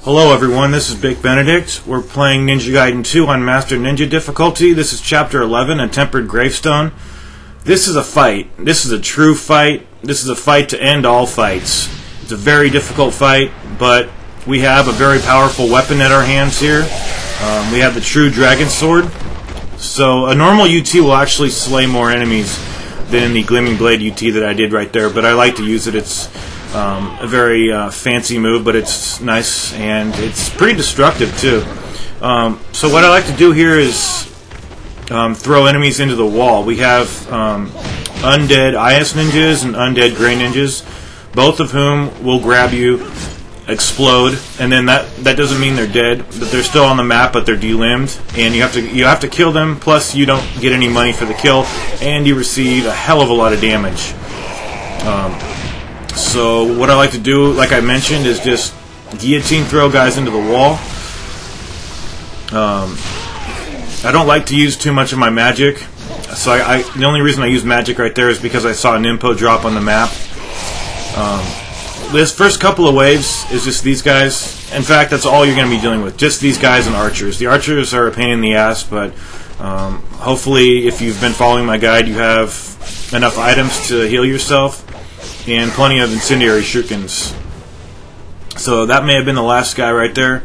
Hello everyone, this is Big Benedict. We're playing Ninja Gaiden 2 on Master Ninja difficulty. This is Chapter 11, A Tempered Gravestone. This is a fight. This is a true fight. This is a fight to end all fights. It's a very difficult fight, but we have a very powerful weapon at our hands here. We have the true Dragon Sword. So a normal UT will actually slay more enemies than the Gleaming Blade UT that I did right there, but I like to use it. It's a very fancy move, but it's nice and it's pretty destructive too. So what I like to do here is throw enemies into the wall. We have undead IS ninjas and undead gray ninjas, both of whom will grab you, explode, and then that doesn't mean they're dead, but they're still on the map, but they're delimbed, and you have to kill them. Plus, you don't get any money for the kill, and you receive a hell of a lot of damage. So what I like to do, like I mentioned, is just guillotine throw guys into the wall. I don't like to use too much of my magic, so the only reason I use magic right there is because I saw an info drop on the map. This first couple of waves is just these guys. In fact, that's all you're going to be dealing with, just these guys and archers. The archers are a pain in the ass, but hopefully if you've been following my guide, you have enough items to heal yourself and plenty of incendiary shurikens. So that may have been the last guy right there.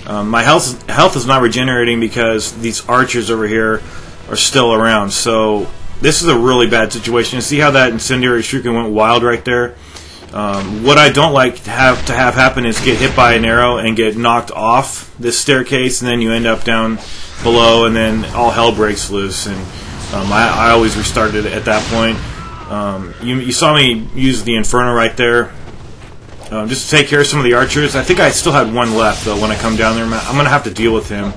My health is not regenerating because these archers over here are still around. So this is a really bad situation. You see how that incendiary shuriken went wild right there? What I don't like to have happen is get hit by an arrow and get knocked off this staircase, and then you end up down below, and then all hell breaks loose. And I always restarted it at that point. You saw me use the Inferno right there, just to take care of some of the archers. I think I still had one left though when I come down there. I'm going to have to deal with him.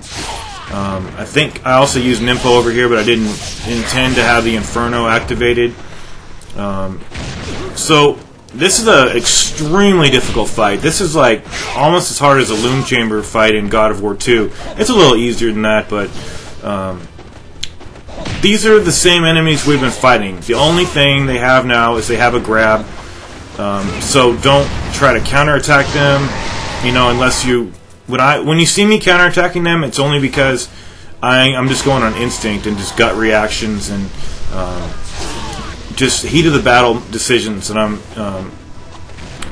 I think I also used Nimpo over here, but I didn't intend to have the Inferno activated. So this is an extremely difficult fight. This is like almost as hard as a Loom Chamber fight in God of War 2. It's a little easier than that, but these are the same enemies we've been fighting. The only thing they have now is they have a grab. So don't try to counterattack them. You know, unless you when you see me counterattacking them, it's only because I'm just going on instinct and just gut reactions and just heat of the battle decisions, and I'm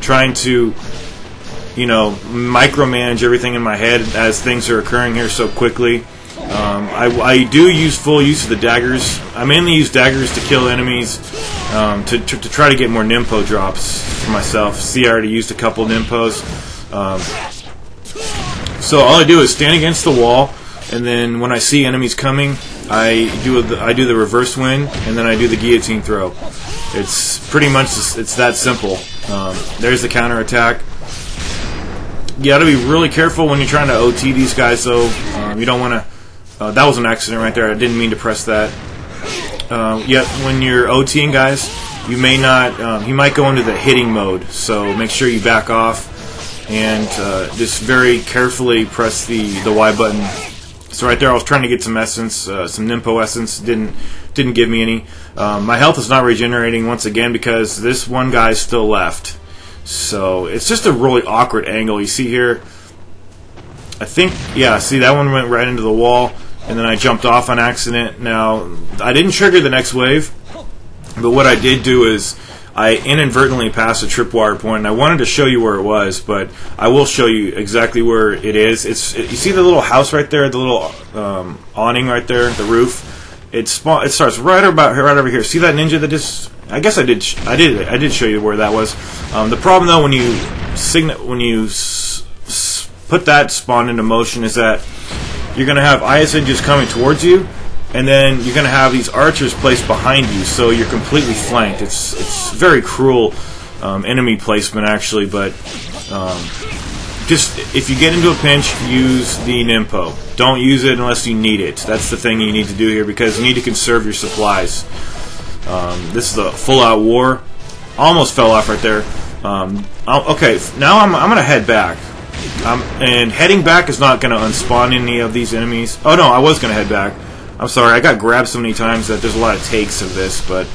trying to, you know, micromanage everything in my head as things are occurring here so quickly. I do use full use of the daggers. I mainly use daggers to kill enemies, to try to get more Nimpo drops for myself. See, I already used a couple Nimpos. So all I do is stand against the wall, and then when I see enemies coming, I do the reverse wind, and then I do the guillotine throw. It's pretty much it's that simple. There's the counterattack. You got to be really careful when you're trying to OT these guys, though. You don't want to. That was an accident right there. I didn't mean to press that. Yet when you're OTing guys, you may not. You might go into the hitting mode, so make sure you back off and just very carefully press the Y button. So right there, I was trying to get some essence, some Nimpo essence. Didn't give me any. My health is not regenerating once again because this one guy's still left. So it's just a really awkward angle. You see here, I think, yeah, see that one went right into the wall, and then I jumped off on accident. Now, I didn't trigger the next wave, but what I did do is I inadvertently passed a tripwire point, and I wanted to show you where it was, but I will show you exactly where it is. You see the little house right there, the little awning right there, the roof? It starts right over here. See that ninja that just... I guess I did show you where that was. The problem though when you put that spawn into motion is that you're going to have IS ninjas coming towards you, and then you're going to have these archers placed behind you, so you're completely flanked. It's very cruel enemy placement actually, but just if you get into a pinch, use the Nimpo. Don't use it unless you need it. That's the thing you need to do here, because you need to conserve your supplies. This is a full-out war. Almost fell off right there. Okay, now I'm going to head back. And heading back is not going to unspawn any of these enemies. Oh no, I was going to head back. I'm sorry, I got grabbed so many times that there's a lot of takes of this, but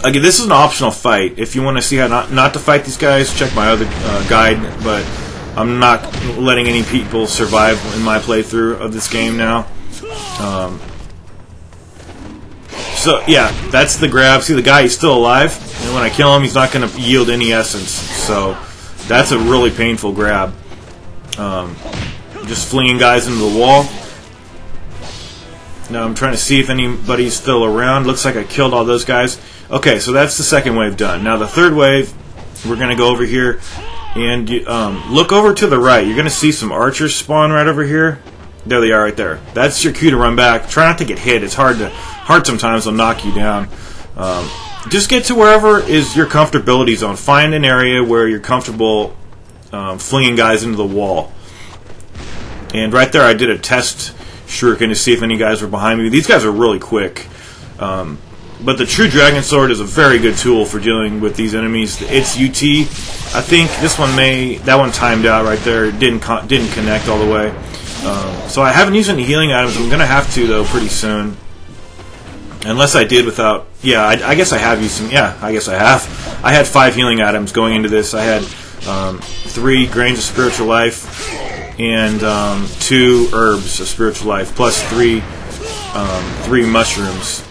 again, this is an optional fight. If you want to see how not to fight these guys, check my other guide. But I'm not letting any people survive in my playthrough of this game now. So yeah, that's the grab. See, the guy, he's still alive, and when I kill him, he's not going to yield any essence. So that's a really painful grab. Just flinging guys into the wall. Now I'm trying to see if anybody's still around. Looks like I killed all those guys. Okay, so that's the second wave done. Now the third wave, we're going to go over here and look over to the right. You're going to see some archers spawn right over here. There they are right there. That's your cue to run back. Try not to get hit. It's hard sometimes. They'll knock you down. Just get to wherever is your comfortability zone. Find an area where you're comfortable flinging guys into the wall. And right there I did a test shuriken to see if any guys were behind me. These guys are really quick. But the True Dragon Sword is a very good tool for dealing with these enemies. It's UT. I think this one that one timed out right there. It didn't connect all the way. So I haven't used any healing items. I'm going to have to, though, pretty soon. Unless I did without... Yeah, I guess I have used some... Yeah, I guess I have. I had 5 healing items going into this. I had 3 grains of spiritual life and 2 herbs of spiritual life, plus 3 mushrooms.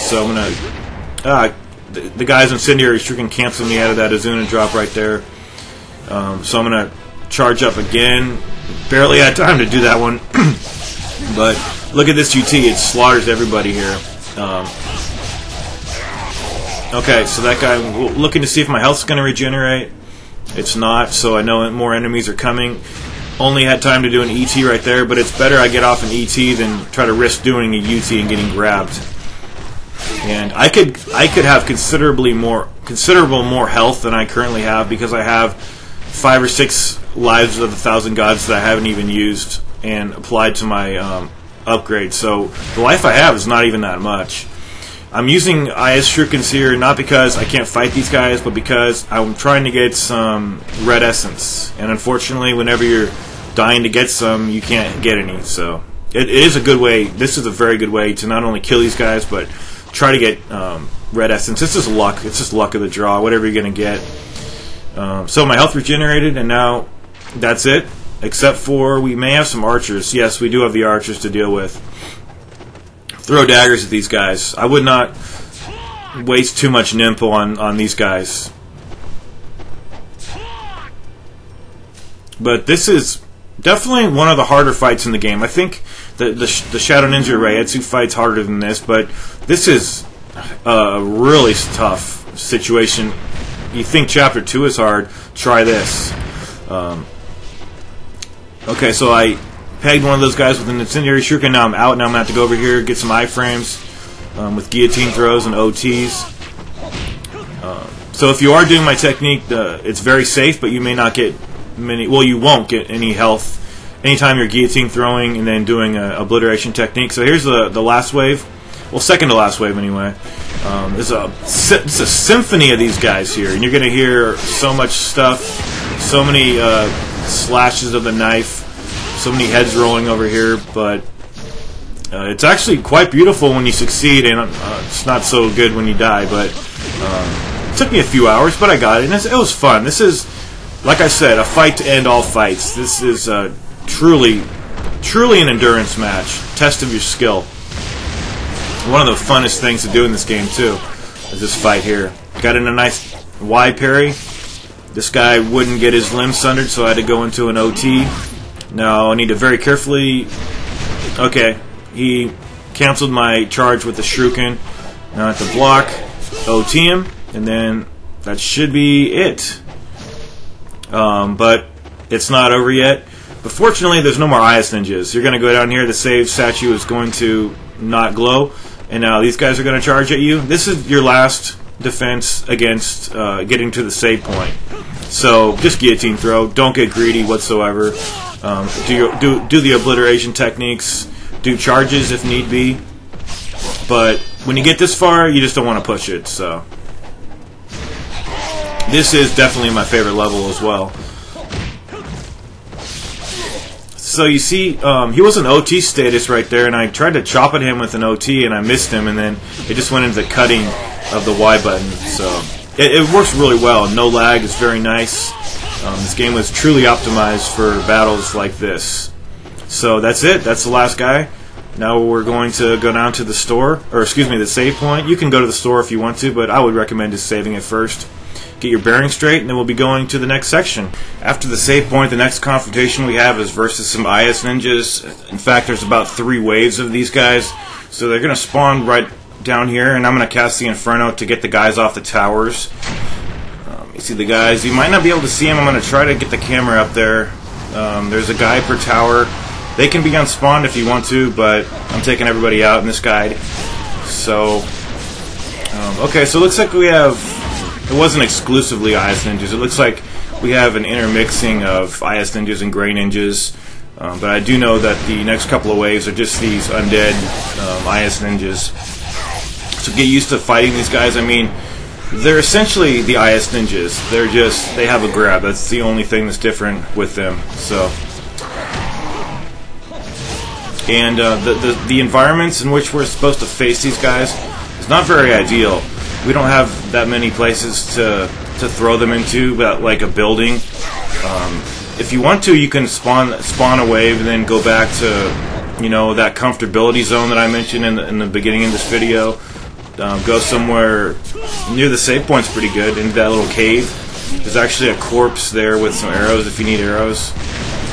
So I'm going to... the guy's incendiary shuriken cancel me out of that Azuna drop right there. So I'm going to charge up again. Barely had time to do that one. But look at this UT. It slaughters everybody here. Okay, so that guy, looking to see if my health's going to regenerate. It's not, so I know more enemies are coming. Only had time to do an ET right there, but it's better I get off an ET than try to risk doing a UT and getting grabbed. And I could have considerable more health than I currently have, because I have 5 or 6 lives of the 1,000 gods that I haven't even used and applied to my upgrade. So the life I have is not even that much. I'm using IS Shurikens here not because I can't fight these guys, but because I'm trying to get some red essence. And unfortunately, whenever you're dying to get some, you can't get any. So it is a good way. This is a very good way to not only kill these guys, but try to get red essence. This is luck. It's just luck of the draw, whatever you're going to get. So my health regenerated, and now that's it. Except for we may have some archers. Yes, we do have the archers to deal with. Throw daggers at these guys. I would not waste too much nimpo on these guys. But this is definitely one of the harder fights in the game. I think the Shadow Ninja Reietsu fight's harder than this, but this is a really tough situation. You think Chapter 2 is hard, try this. Okay, so I pegged one of those guys with an incendiary shuriken. Now I'm out. Now I'm going to have to go over here, get some iframes with guillotine throws and OTs. So if you are doing my technique, it's very safe, but you may not get many... Well, you won't get any health anytime you're guillotine throwing and then doing an obliteration technique. So here's the last wave. Well, second to last wave anyway. It's a symphony of these guys here, and you're going to hear so much stuff, so many slashes of the knife, so many heads rolling over here, but it's actually quite beautiful when you succeed, and it's not so good when you die, but it took me a few hours, but I got it, and it was fun. This is, like I said, a fight to end all fights. This is truly an endurance match, test of your skill. One of the funnest things to do in this game, too, is this fight here. Got in a nice Y parry. This guy wouldn't get his limbs sundered, so I had to go into an OT. Now I need to very carefully... Okay, he canceled my charge with the shuriken. Now I have to block, OT him, and then that should be it. But it's not over yet. But fortunately, there's no more IS ninjas. You're going to go down here, the save statue is going to not glow, and now these guys are going to charge at you. This is your last defense against getting to the save point. So just guillotine throw. Don't get greedy whatsoever. Do the obliteration techniques. Do charges if need be. But when you get this far, you just don't want to push it. So this is definitely my favorite level as well. So you see, he was an OT status right there, and I tried to chop at him with an OT, and I missed him, and then it just went into the cutting of the Y button. So it works really well. No lag. It's very nice. This game was truly optimized for battles like this. So that's it. That's the last guy. Now we're going to go down to the store, or excuse me, the save point. You can go to the store if you want to, but I would recommend just saving it first. Get your bearings straight, and then we'll be going to the next section. After the save point, the next confrontation we have is versus some IS ninjas. In fact, there's about 3 waves of these guys. So they're going to spawn right down here, and I'm going to cast the Inferno to get the guys off the towers. You see the guys. You might not be able to see them. I'm going to try to get the camera up there. There's a guy per tower. They can be unspawned if you want to, but I'm taking everybody out in this guide. So, okay, so it looks like we have, it wasn't exclusively IS ninjas. It looks like we have an intermixing of IS ninjas and gray ninjas. But I do know that the next couple of waves are just these undead IS ninjas. So get used to fighting these guys. I mean, they're essentially the IS ninjas. They have a grab. That's the only thing that's different with them. So. And the environments in which we're supposed to face these guys is not very ideal. We don't have that many places to throw them into, but like a building. If you want to, you can spawn a wave and then go back to, you know, that comfortability zone that I mentioned in the beginning of this video. Go somewhere near the save point's pretty good, into that little cave. There's actually a corpse there with some arrows if you need arrows.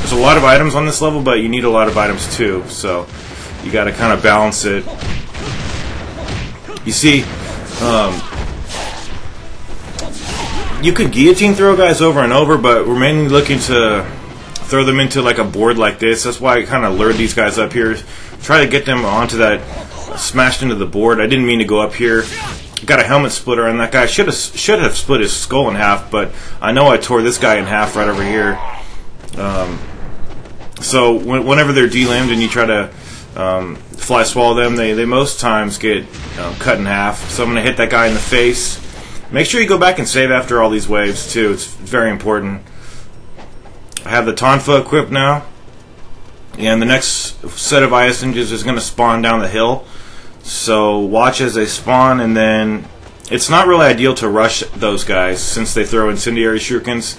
There's a lot of items on this level, but you need a lot of items too, so you got to kind of balance it. You see, you could guillotine throw guys over and over, but we're mainly looking to throw them into like a board like this. That's why I kind of lured these guys up here. Try to get them onto that, smashed into the board. I didn't mean to go up here. Got a helmet splitter on that guy. Should have split his skull in half, but I know I tore this guy in half right over here. So whenever they're delimbed and you try to fly swallow them, they most times get cut in half. So I'm going to hit that guy in the face. Make sure you go back and save after all these waves too. It's very important. I have the Tonfa equipped now, and the next set of IS ninjas is going to spawn down the hill. So watch as they spawn, and then it's not really ideal to rush those guys since they throw incendiary shurikens.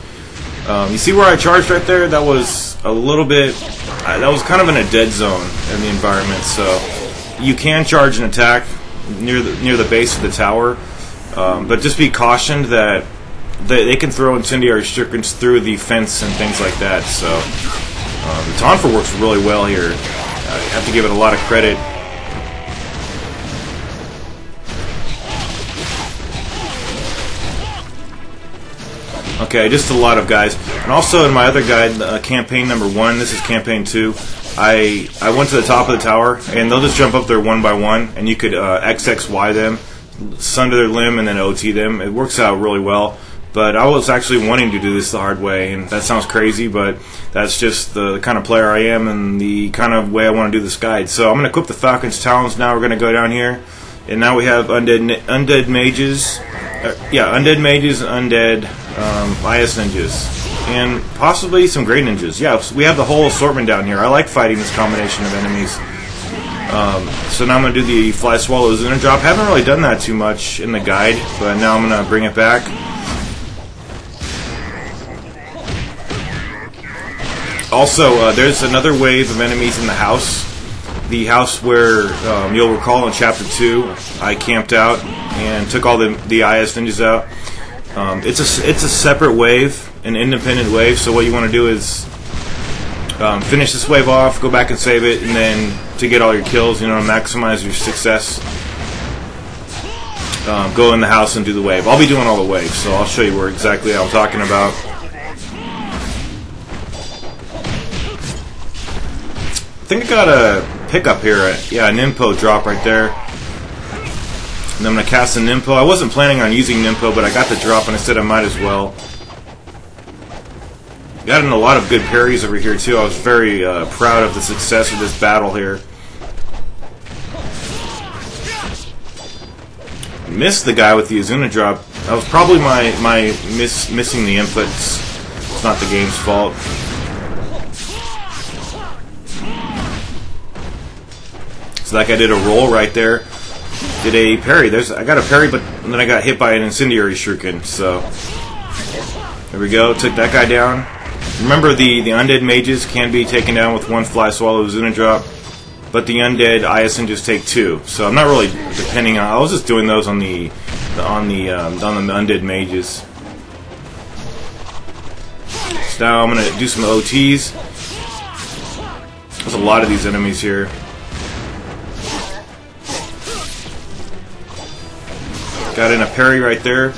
You see where I charged right there? That was a little bit, that was kind of in a dead zone in the environment, so you can charge an attack near the base of the tower, but just be cautioned that they can throw incendiary shurikens through the fence and things like that. So the Tonfa works really well here. I have to give it a lot of credit. Okay, just a lot of guys. And also in my other guide, campaign number 1, this is campaign 2, I went to the top of the tower, and they'll just jump up there one by one, and you could XXY them, sunder their limb, and then OT them. It works out really well. But I was actually wanting to do this the hard way, and that sounds crazy, but that's just the kind of player I am and the kind of way I want to do this guide. So I'm going to equip the Falcon's Talons now. We're going to go down here, and now we have undead mages. Undead mages, undead IS ninjas, and possibly some great ninjas. Yeah, so we have the whole assortment down here. I like fighting this combination of enemies. So now I'm going to do the Fly Swallows Inner Drop. Haven't really done that too much in the guide, but now I'm going to bring it back. Also, there's another wave of enemies in the house. The house where, you'll recall in Chapter 2, I camped out and took all the IS ninjas out. It's a separate wave, an independent wave, so what you want to do is finish this wave off, go back and save it, and then to get all your kills, you know, maximize your success, go in the house and do the wave. I'll be doing all the waves, so I'll show you where exactly I'm talking about. I think I got a pickup here. Yeah, an Nimpo drop right there. And I'm going to cast a Nimpo. I wasn't planning on using Nimpo, but I got the drop and I said I might as well. Got in a lot of good parries over here too. I was very proud of the success of this battle here. Missed the guy with the Azuna drop. That was probably my missing the inputs. It's not the game's fault. So that guy did a roll right there. did a parry. I got a parry, but then I got hit by an incendiary shuriken. So there we go. Took that guy down. Remember, the undead mages can be taken down with one fly swallow Zuna drop, but the undead Iasen just take 2. So I'm not really depending on. I was just doing those on the undead mages. So now I'm gonna do some OTs. There's a lot of these enemies here. Got in a parry right there.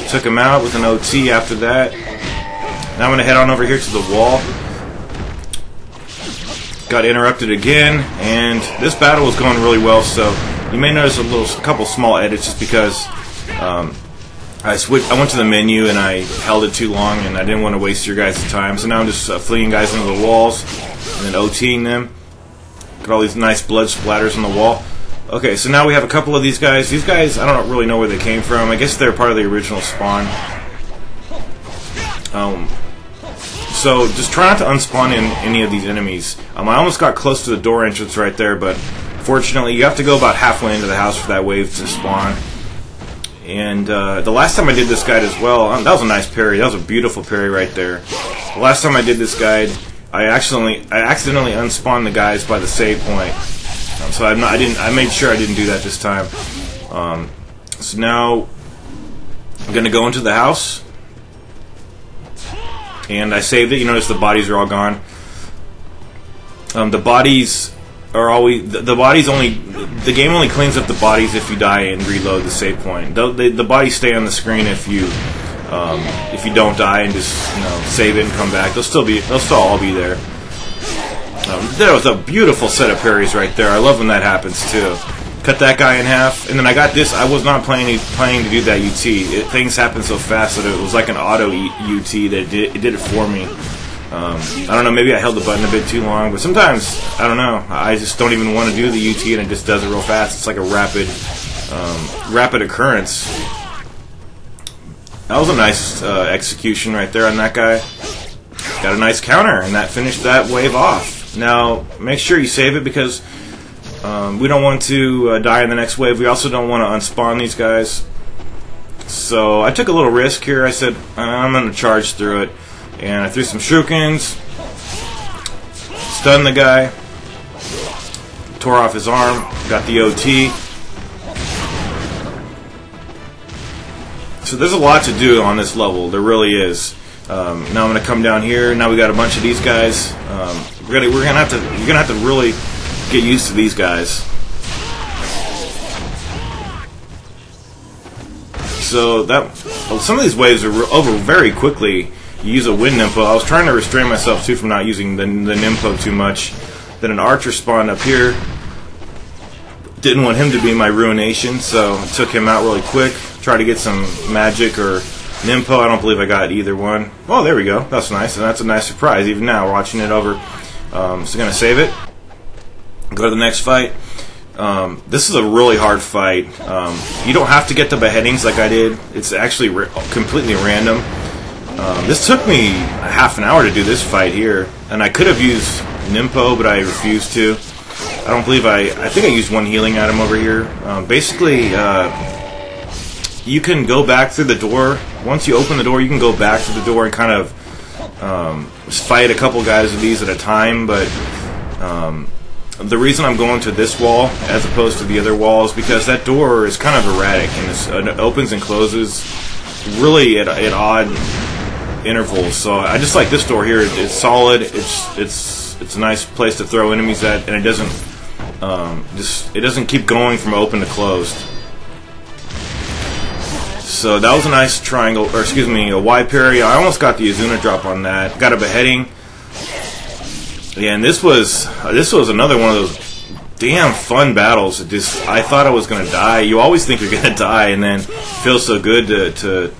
Took him out with an OT after that. Now I'm going to head on over here to the wall. Got interrupted again, and this battle was going really well, so you may notice a couple small edits just because I went to the menu and I held it too long and I didn't want to waste your guys' time. So now I'm just fleeing guys into the walls and then OTing them. Got all these nice blood splatters on the wall. Okay, so now we have a couple of these guys. These guys, I don't really know where they came from. I guess they're part of the original spawn. So just try not to unspawn in any of these enemies. I almost got close to the door entrance right there, but fortunately you have to go about halfway into the house for that wave to spawn. And the last time I did this guide as well, that was a nice parry. That was a beautiful parry right there. The last time I did this guide, I accidentally unspawned the guys by the save point. So I made sure I didn't do that this time. So now I'm gonna go into the house. And I saved it. You notice the bodies are all gone. The bodies are always the game only cleans up the bodies if you die and reload the save point. The bodies stay on the screen if you don't die and just save it and come back. They'll still all be there. That was a beautiful set of parries right there. I love when that happens too. Cut that guy in half, and then I got this. I was not planning to do that UT. Things happen so fast that it was like an auto UT that it did it for me. I don't know, maybe I held the button a bit too long, but sometimes, I don't know, I just don't even want to do the UT and it just does it real fast. It's like a rapid occurrence. That was a nice execution right there on that guy. Got a nice counter, and that finished that wave off. Now, make sure you save it because we don't want to die in the next wave. We also don't want to unspawn these guys. So I took a little risk here. I said, I'm going to charge through it. And I threw some shurikens, stunned the guy, tore off his arm, got the OT. So there's a lot to do on this level. There really is. Now I'm going to come down here. Now we got a bunch of these guys. You're gonna have to really get used to these guys. So some of these waves are over very quickly. You use a wind nimpo. I was trying to restrain myself too from not using the nimpo too much. Then an archer spawned up here. Didn't want him to be my ruination, so I took him out really quick. Tried to get some magic or nimpo. I don't believe I got either one. Oh, there we go. That's nice, and that's a nice surprise. Even now, watching it over. So gonna save it. Go to the next fight. This is a really hard fight. You don't have to get the beheadings like I did. It's actually completely random. This took me a half an hour to do this fight here, and I could have used nimpo, but I refused to. I don't believe I think I used one healing item over here. Basically, you can go back through the door. Once you open the door, you can go back to the door and kind of fight a couple guys with these at a time, but the reason I'm going to this wall as opposed to the other wall is because that door is kind of erratic, and it opens and closes really at odd intervals. So I just like this door here. It's solid. It's a nice place to throw enemies at, and it doesn't keep going from open to closed. So that was a nice triangle, or excuse me, a Y parry. I almost got the Azuna drop on that. Got a beheading. Yeah, and this was another one of those damn fun battles. I thought I was gonna die. You always think you're gonna die, and then it feels so good to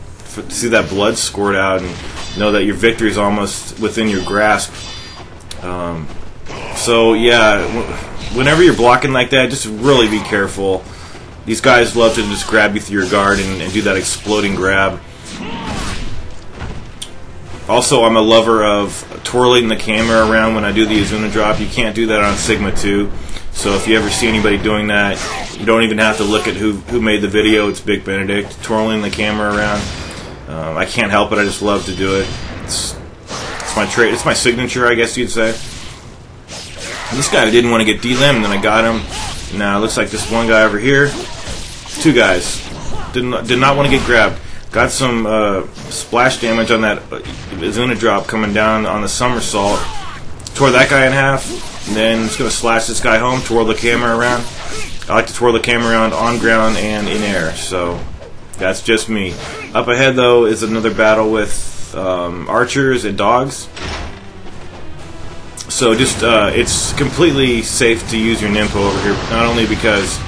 see that blood squirt out and know that your victory is almost within your grasp. So yeah, whenever you're blocking like that, just really be careful. These guys love to just grab you through your guard and do that exploding grab. Also, I'm a lover of twirling the camera around when I do the Azuna drop. You can't do that on Sigma 2. So if you ever see anybody doing that, you don't even have to look at who made the video. It's Big Benedict twirling the camera around. I can't help it. I just love to do it. It's my trait. It's my signature, I guess you'd say. And this guy didn't want to get de-limbed, and I got him. Now it looks like this one guy over here. Two guys did not want to get grabbed. Got some splash damage on that Azuna drop coming down on the somersault. Tore that guy in half. And then it's going to slash this guy home, twirl the camera around. I like to twirl the camera around on ground and in air, so that's just me. Up ahead, though, is another battle with archers and dogs. So just it's completely safe to use your Nimpo over here, not only because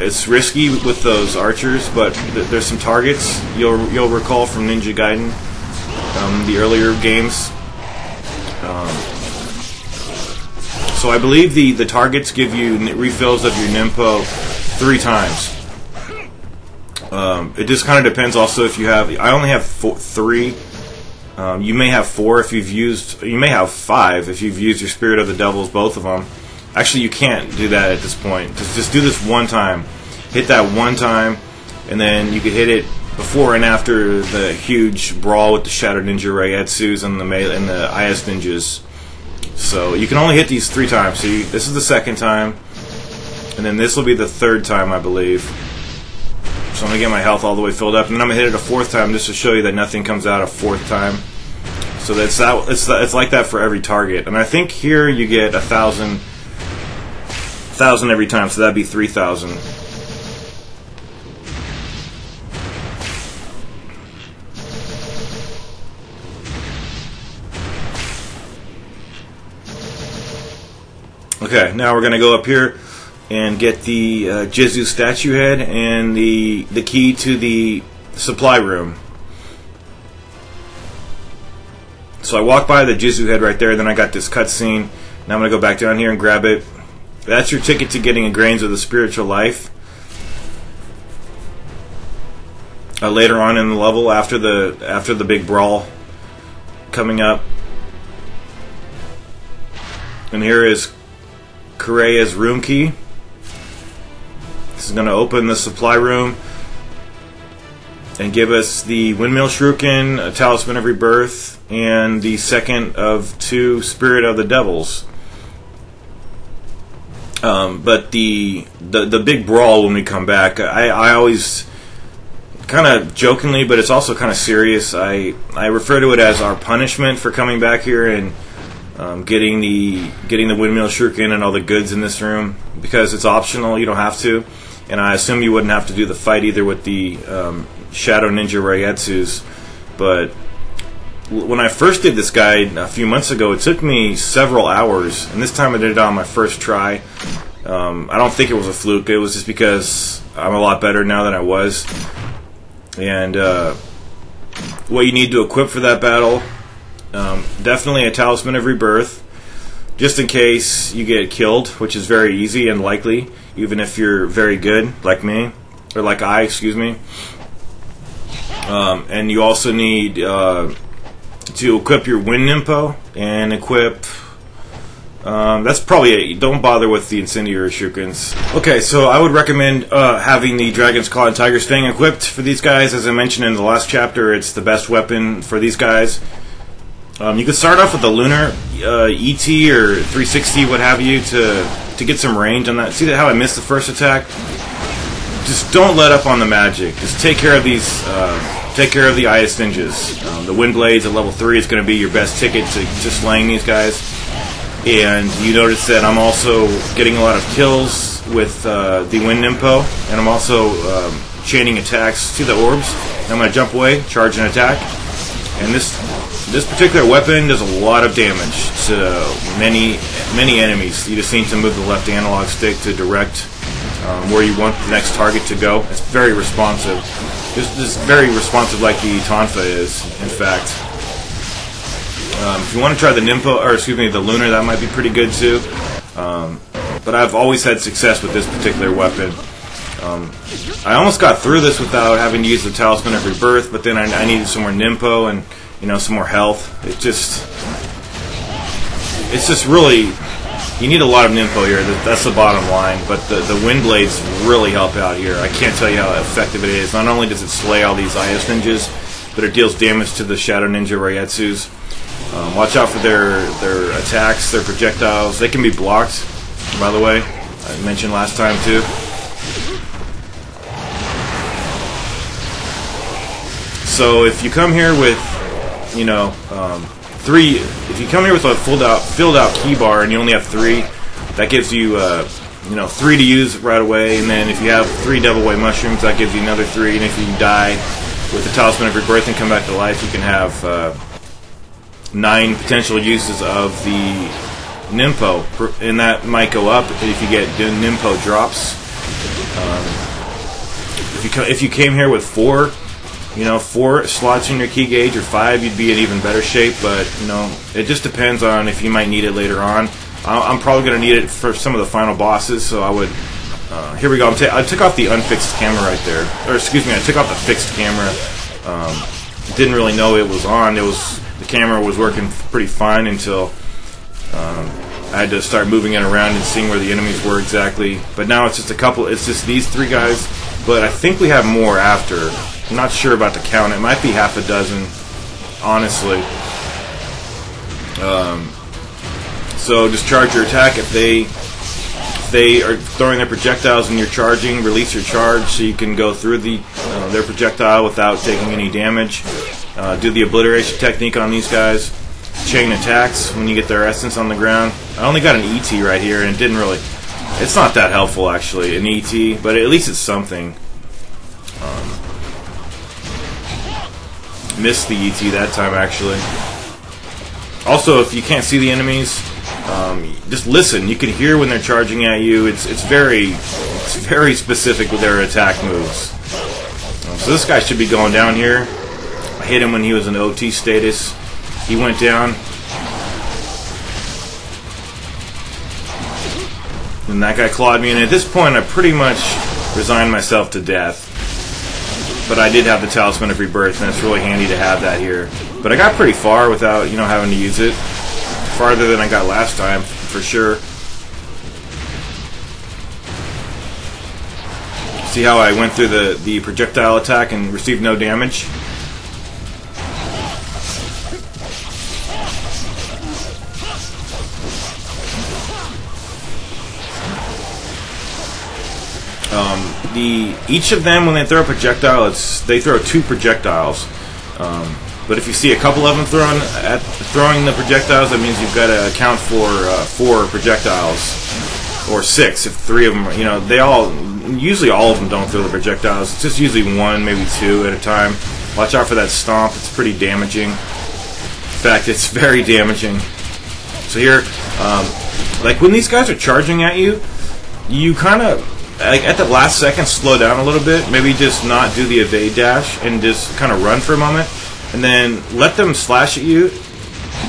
it's risky with those archers, but there's some targets you'll recall from Ninja Gaiden, the earlier games. So I believe the targets give you refills of your Nimpo 3 times. It just kind of depends also if you have. I only have 3. You may have 4 if you've used. You may have 5 if you've used your Spirit of the Devils, both of them. Actually, you can't do that at this point. Just do this one time. Hit that one time, and then you could hit it before and after the huge brawl with the Shadow Ninja Reietsus and the IS Ninjas. So you can only hit these 3 times. So this is the 2nd time, and then this will be the 3rd time, I believe. So I'm going to get my health all the way filled up, and then I'm going to hit it a 4th time just to show you that nothing comes out a 4th time. So it's like that for every target. And I think here you get 1,000 every time, so that'd be 3,000. Okay, now we're going to go up here and get the Jizu statue head and the key to the supply room. So I walk by the Jizu head right there, then I got this cutscene. Now I'm going to go back down here and grab it. That's your ticket to getting a Grains of the Spiritual Life. Later on in the level, after the big brawl coming up. And here is Kureya's room key. This is going to open the supply room and give us the Windmill Shuriken, a Talisman of Rebirth, and the 2nd of 2 Spirit of the Devils. But the big brawl when we come back, I always kind of jokingly, but it's also kind of serious. I refer to it as our punishment for coming back here and getting the Windmill Shuriken and all the goods in this room, because it's optional. You don't have to, and I assume you wouldn't have to do the fight either with the Shadow Ninja Reietsus. But when I first did this guide a few months ago, it took me several hours, and this time I did it on my first try. I don't think it was a fluke. It was just because I'm a lot better now than I was. And what you need to equip for that battle, definitely a Talisman of Rebirth, just in case you get killed, which is very easy and likely, even if you're very good, like me, or like I, excuse me. And you also need to equip your Wind Nimpo and equip. That's probably it. Don't bother with the Incendiary Shurikens. Okay, so I would recommend having the Dragon's Claw and Tiger's Fang equipped for these guys. As I mentioned in the last chapter, it's the best weapon for these guys. You could start off with the Lunar ET or 360, what have you, to get some range on that. See how I missed the first attack? Just don't let up on the magic. Just take care of these. Take care of the IS Ninjas. The Wind Blades at level 3 is going to be your best ticket to slaying these guys. And you notice that I'm also getting a lot of kills with the Wind Nimpo, and I'm also chaining attacks. See the orbs? I'm going to jump away, charge and attack. And this particular weapon does a lot of damage to many enemies. You just need to move the left analog stick to direct where you want the next target to go. It's very responsive. This is very responsive, like the Tonfa is, in fact. If you want to try the Nimpo, or excuse me, the Lunar, that might be pretty good too. But I've always had success with this particular weapon. I almost got through this without having to use the Talisman of Rebirth, but then I needed some more Nimpo, and you know, some more health. It's just really, you need a lot of Nympho here. That's the bottom line. But the Wind Blades really help out here. I can't tell you how effective it is. Not only does it slay all these IS ninjas, but it deals damage to the Shadow Ninja Reietsus. Watch out for their attacks, their projectiles. They can be blocked, by the way. I mentioned last time too. So if you come here with, you know, if you come here with a filled out key bar and you only have 3, that gives you, you know, 3 to use right away. And then if you have 3 Devil Way mushrooms, that gives you another 3. And if you die with the Talisman of Rebirth and come back to life, you can have 9 potential uses of the Nympho, and that might go up if you get Nympho drops. If you came here with 4, you know, 4 slots in your key gauge, or 5, you'd be in even better shape. But you know, it just depends on if you might need it later on. I'm probably going to need it for some of the final bosses, so I would. Here we go. I took off the unfixed camera right there, or excuse me, I took off the fixed camera. Didn't really know it was on. The camera was working pretty fine until I had to start moving it around and seeing where the enemies were exactly. But now it's just a couple. It's just these 3 guys. But I think we have more after. I'm not sure about the count. It might be half a dozen, honestly. So just charge your attack. If they are throwing their projectiles and you're charging, release your charge so you can go through their projectile without taking any damage. Do the obliteration technique on these guys. Chain attacks when you get their essence on the ground. I only got an ET right here, and it didn't really. It's not that helpful actually, an ET, but at least it's something. Missed the ET that time actually. Also, if you can't see the enemies, just listen. You can hear when they're charging at you. It's very specific with their attack moves. So this guy should be going down here. I hit him when he was in OT status. He went down. And that guy clawed me, and at this point I pretty much resigned myself to death. But I did have the Talisman of Rebirth, and it's really handy to have that here. But I got pretty far without, you know, having to use it. Farther than I got last time, for sure. See how I went through the projectile attack and received no damage? Each of them, when they throw a projectile, they throw 2 projectiles. But if you see a couple of them throwing the projectiles, that means you've got to account for 4 projectiles, or 6 if 3 of them. You know, usually all of them don't throw the projectiles. It's just usually 1, maybe 2 at a time. Watch out for that stomp. It's pretty damaging. In fact, it's very damaging. So here, like when these guys are charging at you, you kind of. Like at the last second, slow down a little bit. Maybe just not do the evade dash and just kind of run for a moment, and then let them slash at you.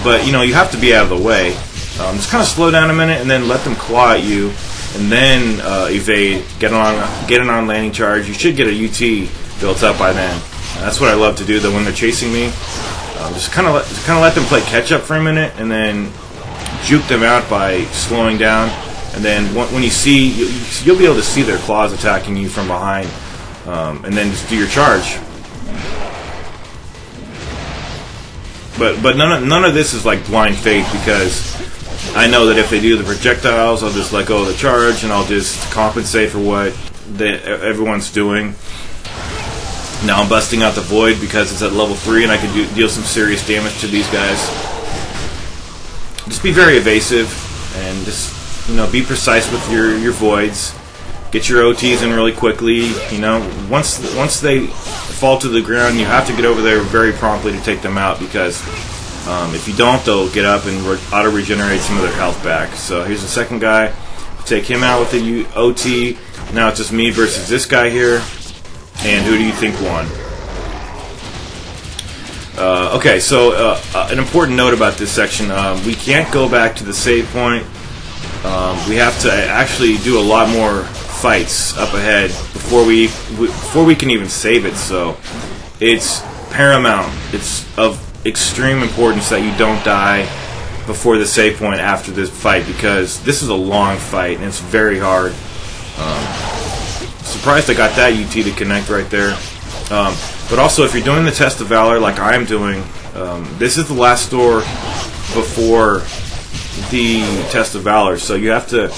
But you know, you have to be out of the way. Just kind of slow down a minute, and then let them claw at you, and then evade. Get an on landing charge. You should get a UT built up by then. That's what I love to do. Though when they're chasing me, just kind of let them play catch up for a minute, and then juke them out by slowing down. And then when you see, you'll be able to see their claws attacking you from behind, and then just do your charge. But none of this is like blind faith, because I know that if they do the projectiles, I'll just let go of the charge and I'll just compensate for what everyone's doing. Now I'm busting out the Void because it's at level 3 and I can deal some serious damage to these guys. Just be very evasive and just, you know, be precise with your voids. Get your OTs in really quickly. You know, once they fall to the ground, you have to get over there very promptly to take them out, because if you don't, they'll get up and auto regenerate some of their health back. So here's the second guy. Take him out with the OT. Now it's just me versus this guy here. And who do you think won? Okay, so an important note about this section: we can't go back to the save point. We have to actually do a lot more fights up ahead before we can even save it. So it's paramount. It's of extreme importance that you don't die before the save point after this fight, because this is a long fight and it's very hard. Surprised I got that UT to connect right there. But also, if you're doing the Test of Valor like I'm doing, this is the last store before the Test of Valor, so you have to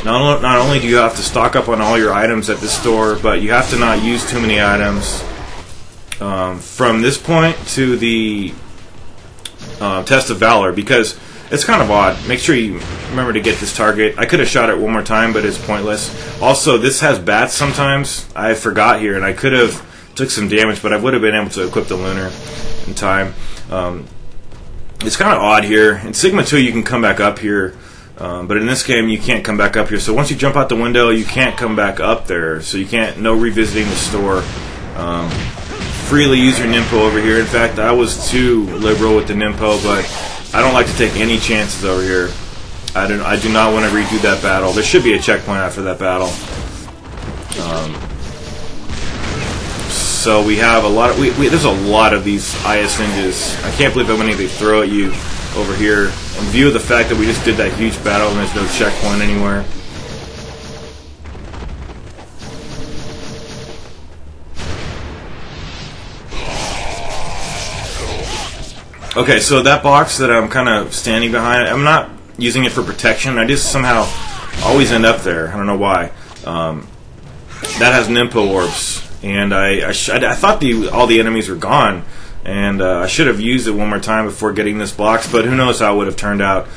not only do you have to stock up on all your items at this store, but you have to not use too many items from this point to the Test of Valor, because it's kind of odd. Make sure you remember to get this target. I could have shot it one more time, but it's pointless. Also, this has bats sometimes. I forgot here, and I could have took some damage, but I would have been able to equip the Lunar in time. It's kind of odd here. In Sigma 2, you can come back up here, but in this game, you can't come back up here. So once you jump out the window, you can't come back up there. So you can't, no revisiting the store. Freely use your Nimpo over here. In fact, I was too liberal with the Nimpo, but I don't like to take any chances over here. I do not want to redo that battle. There should be a checkpoint after that battle. So we have a lot of there's a lot of these IS ninjas. I can't believe how many they throw at you over here. In view of the fact that we just did that huge battle and there's no checkpoint anywhere. Okay, so that box that I'm kind of standing behind, I'm not using it for protection. I just somehow always end up there. I don't know why. That has Nimpo orbs. And I thought all the enemies were gone, and I should have used it one more time before getting this box, but who knows how it would have turned out.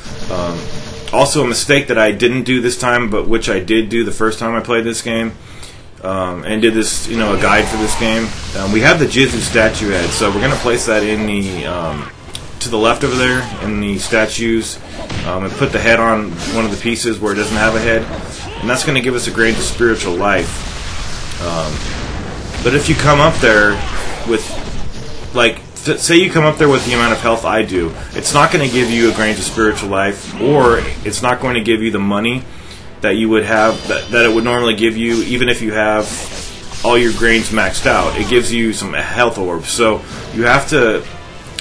Also, a mistake that I didn't do this time, but which I did do the first time I played this game, and did this, a guide for this game. We have the Jizu statue head, so we're going to place that in the to the left over there in the statues, and put the head on one of the pieces where it doesn't have a head, and that's going to give us a grain of spiritual life. But if you come up there with, say you come up there with the amount of health I do, it's not going to give you a grain of spiritual life, or it's not going to give you the money that you would have, that it would normally give you, even if you have all your grains maxed out. It gives you some health orbs. So you have to,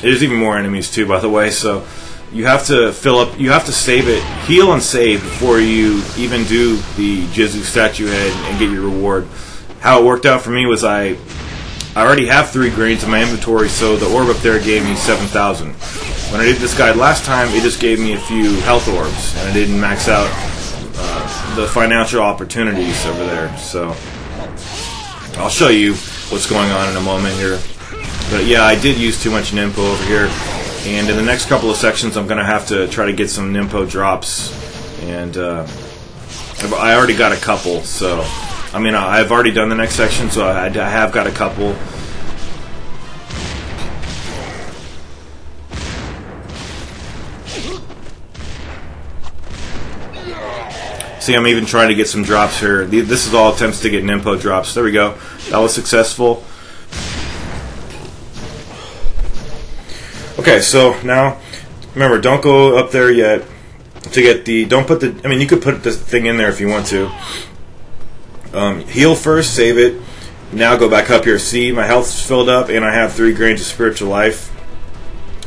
there's even more enemies too, by the way, so you have to fill up, you have to save it, heal and save before you even do the Jizu statue head and get your reward. How it worked out for me was I already have 3 grains in my inventory, so the orb up there gave me 7,000. When I did this guide last time, it just gave me a few health orbs, and I didn't max out the financial opportunities over there. So I'll show you what's going on in a moment here. But yeah, I did use too much Nimpo over here, and in the next couple of sections I'm going to have to try to get some Nimpo drops, and I already got a couple, so I mean, I've already done the next section, so I have got a couple. See, I'm even trying to get some drops here. This is all attempts to get Nimpo drops. There we go. That was successful. Okay, so now, remember, don't go up there yet to get the, don't put the, I mean, you could put this thing in there if you want to. Heal first, save it. Now go back up here. See, my health's filled up, and I have 3 grains of spiritual life.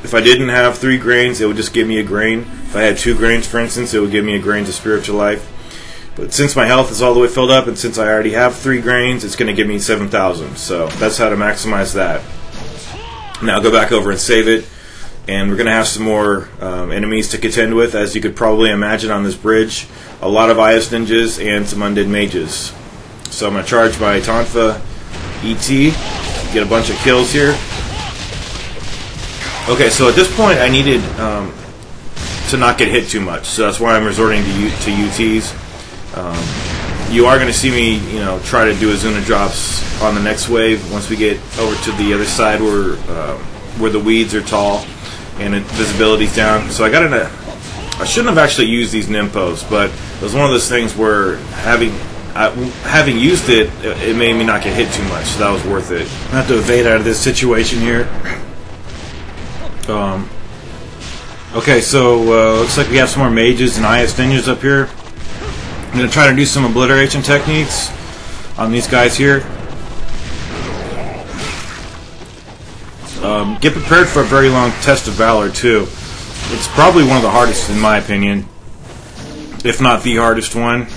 If I didn't have 3 grains, it would just give me a grain. If I had 2 grains, for instance, it would give me a grain of spiritual life. But since my health is all the way filled up, and since I already have 3 grains, it's going to give me 7,000. So that's how to maximize that. Now go back over and save it. And we're going to have some more enemies to contend with, as you could probably imagine on this bridge. A lot of IS ninjas and some undead mages. So I'm going to charge my Tonfa ET, get a bunch of kills here. Okay, so at this point I needed to not get hit too much, so that's why I'm resorting to UTs. You are going to see me, try to do a Zuna drops on the next wave once we get over to the other side where the weeds are tall and visibility's down. So I shouldn't have actually used these Nimpos, but it was one of those things where having used it, it made me not get hit too much, so that was worth it. I have to evade out of this situation here. Okay, so looks like we have some more mages and IS ninjas up here. I'm going to try to do some obliteration techniques on these guys here. get prepared for a very long test of Valor too. It's probably one of the hardest in my opinion, if not the hardest one.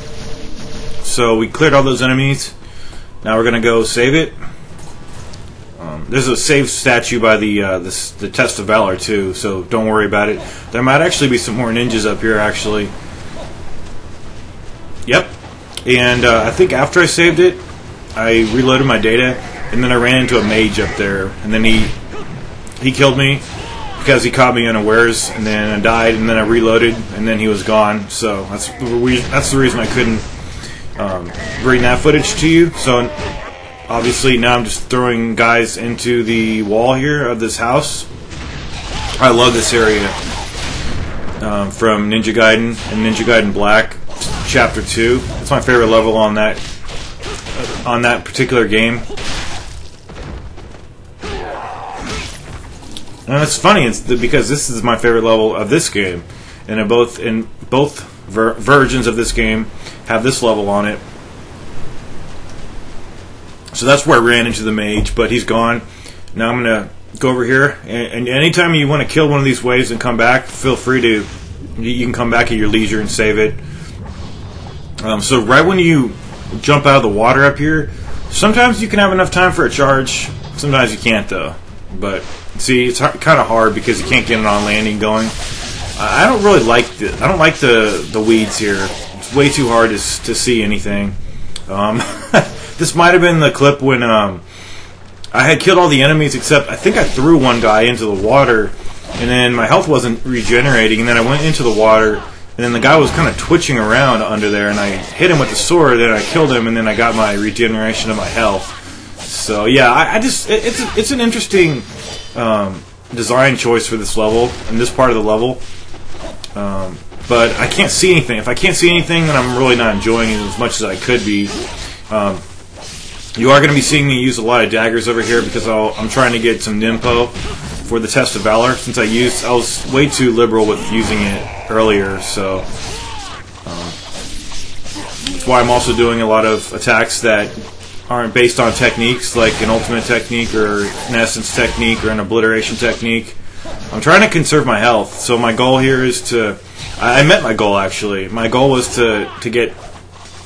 So we cleared all those enemies. Now we're gonna go save it. There's a save statue by the test of Valor too, so don't worry about it. There might actually be some more ninjas up here actually. Yep. And I think after I saved it, I reloaded my data, and then I ran into a mage up there, and then he killed me because he caught me unawares, and then I died, and then I reloaded, and then he was gone. So that's the reason I couldn't bring that footage to you. So obviously now I'm just throwing guys into the wall here of this house. I love this area from Ninja Gaiden and Ninja Gaiden Black Chapter 2. It's my favorite level on that particular game. And it's funny, because this is my favorite level of this game, and both versions of this game have this level on it. So that's where I ran into the mage, but he's gone. Now I'm gonna go over here, and anytime you want to kill one of these waves and come back, feel free to. You can come back at your leisure and save it. So right when you jump out of the water up here, sometimes you can have enough time for a charge. Sometimes you can't though. But see, it's kind of hard because you can't get it on landing going. I don't really like the weeds here. It's way too hard to see anything. This might have been the clip when I had killed all the enemies except I think I threw one guy into the water, and then my health wasn't regenerating, and then I went into the water, and then the guy was kind of twitching around under there, and I hit him with the sword, then I killed him, and then I got my regeneration of my health. So yeah, it's an interesting design choice for this level and this part of the level. But I can't see anything. If I can't see anything, then I'm really not enjoying it as much as I could be. You are going to be seeing me use a lot of daggers over here because I'm trying to get some Nimpo for the test of Valor. Since I was way too liberal with using it earlier, so that's why I'm also doing a lot of attacks that aren't based on techniques like an ultimate technique or an essence technique or an obliteration technique. I'm trying to conserve my health, so my goal here is to. I met my goal actually. My goal was to get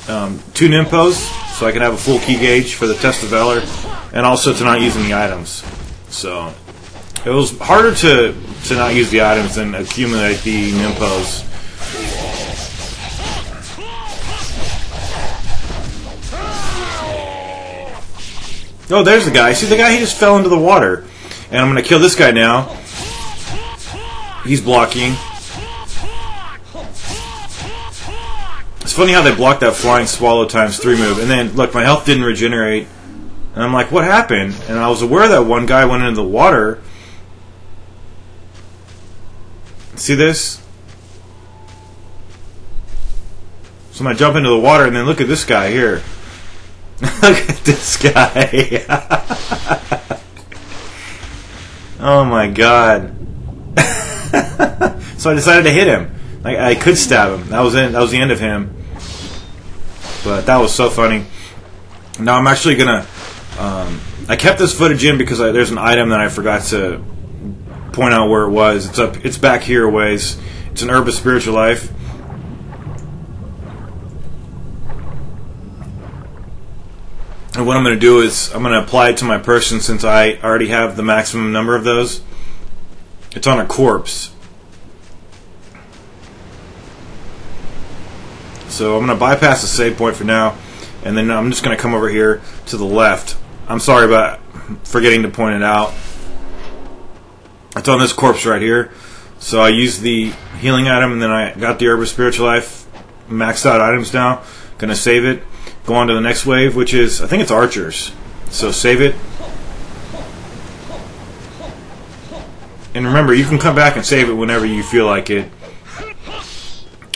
2 Nimpos, so I can have a full key gauge for the test of Valor, and also to not use any items. So it was harder to not use the items than accumulate the Nimpos. Oh, there's the guy. See the guy? He just fell into the water. And I'm going to kill this guy now. He's blocking. It's funny how they blocked that flying swallow ×3 move. And then, look, my health didn't regenerate. And I'm like, what happened? And I was aware that one guy went into the water. See this? So I'm going to jump into the water, and then look at this guy here. Look at this guy. Oh my god. So I decided to hit him. I could stab him. That was the end of him. But that was so funny. Now I'm actually gonna I kept this footage in because there's an item that I forgot to point out where it was. It's back here a ways. It's an herb of spiritual life. And what I'm going to do is I'm going to apply it to my person since I already have the maximum number of those. It's on a corpse. So I'm going to bypass the save point for now, and then I'm just going to come over here to the left. I'm sorry about forgetting to point it out. It's on this corpse right here. So I used the healing item, and then I got the herb of spiritual life. Maxed out items now. Going to save it. Go on to the next wave, which is, I think it's archers. So save it. And remember, you can come back and save it whenever you feel like it.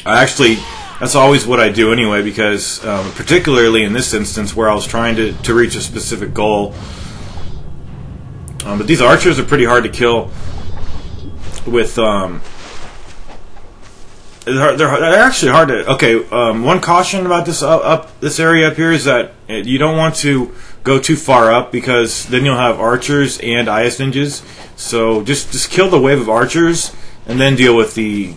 That's always what I do anyway, because particularly in this instance where I was trying to reach a specific goal. But these archers are pretty hard to kill with... They're actually hard to. Okay, one caution about this area up here is that you don't want to go too far up, because then you'll have archers and IS ninjas. So just kill the wave of archers and then deal with the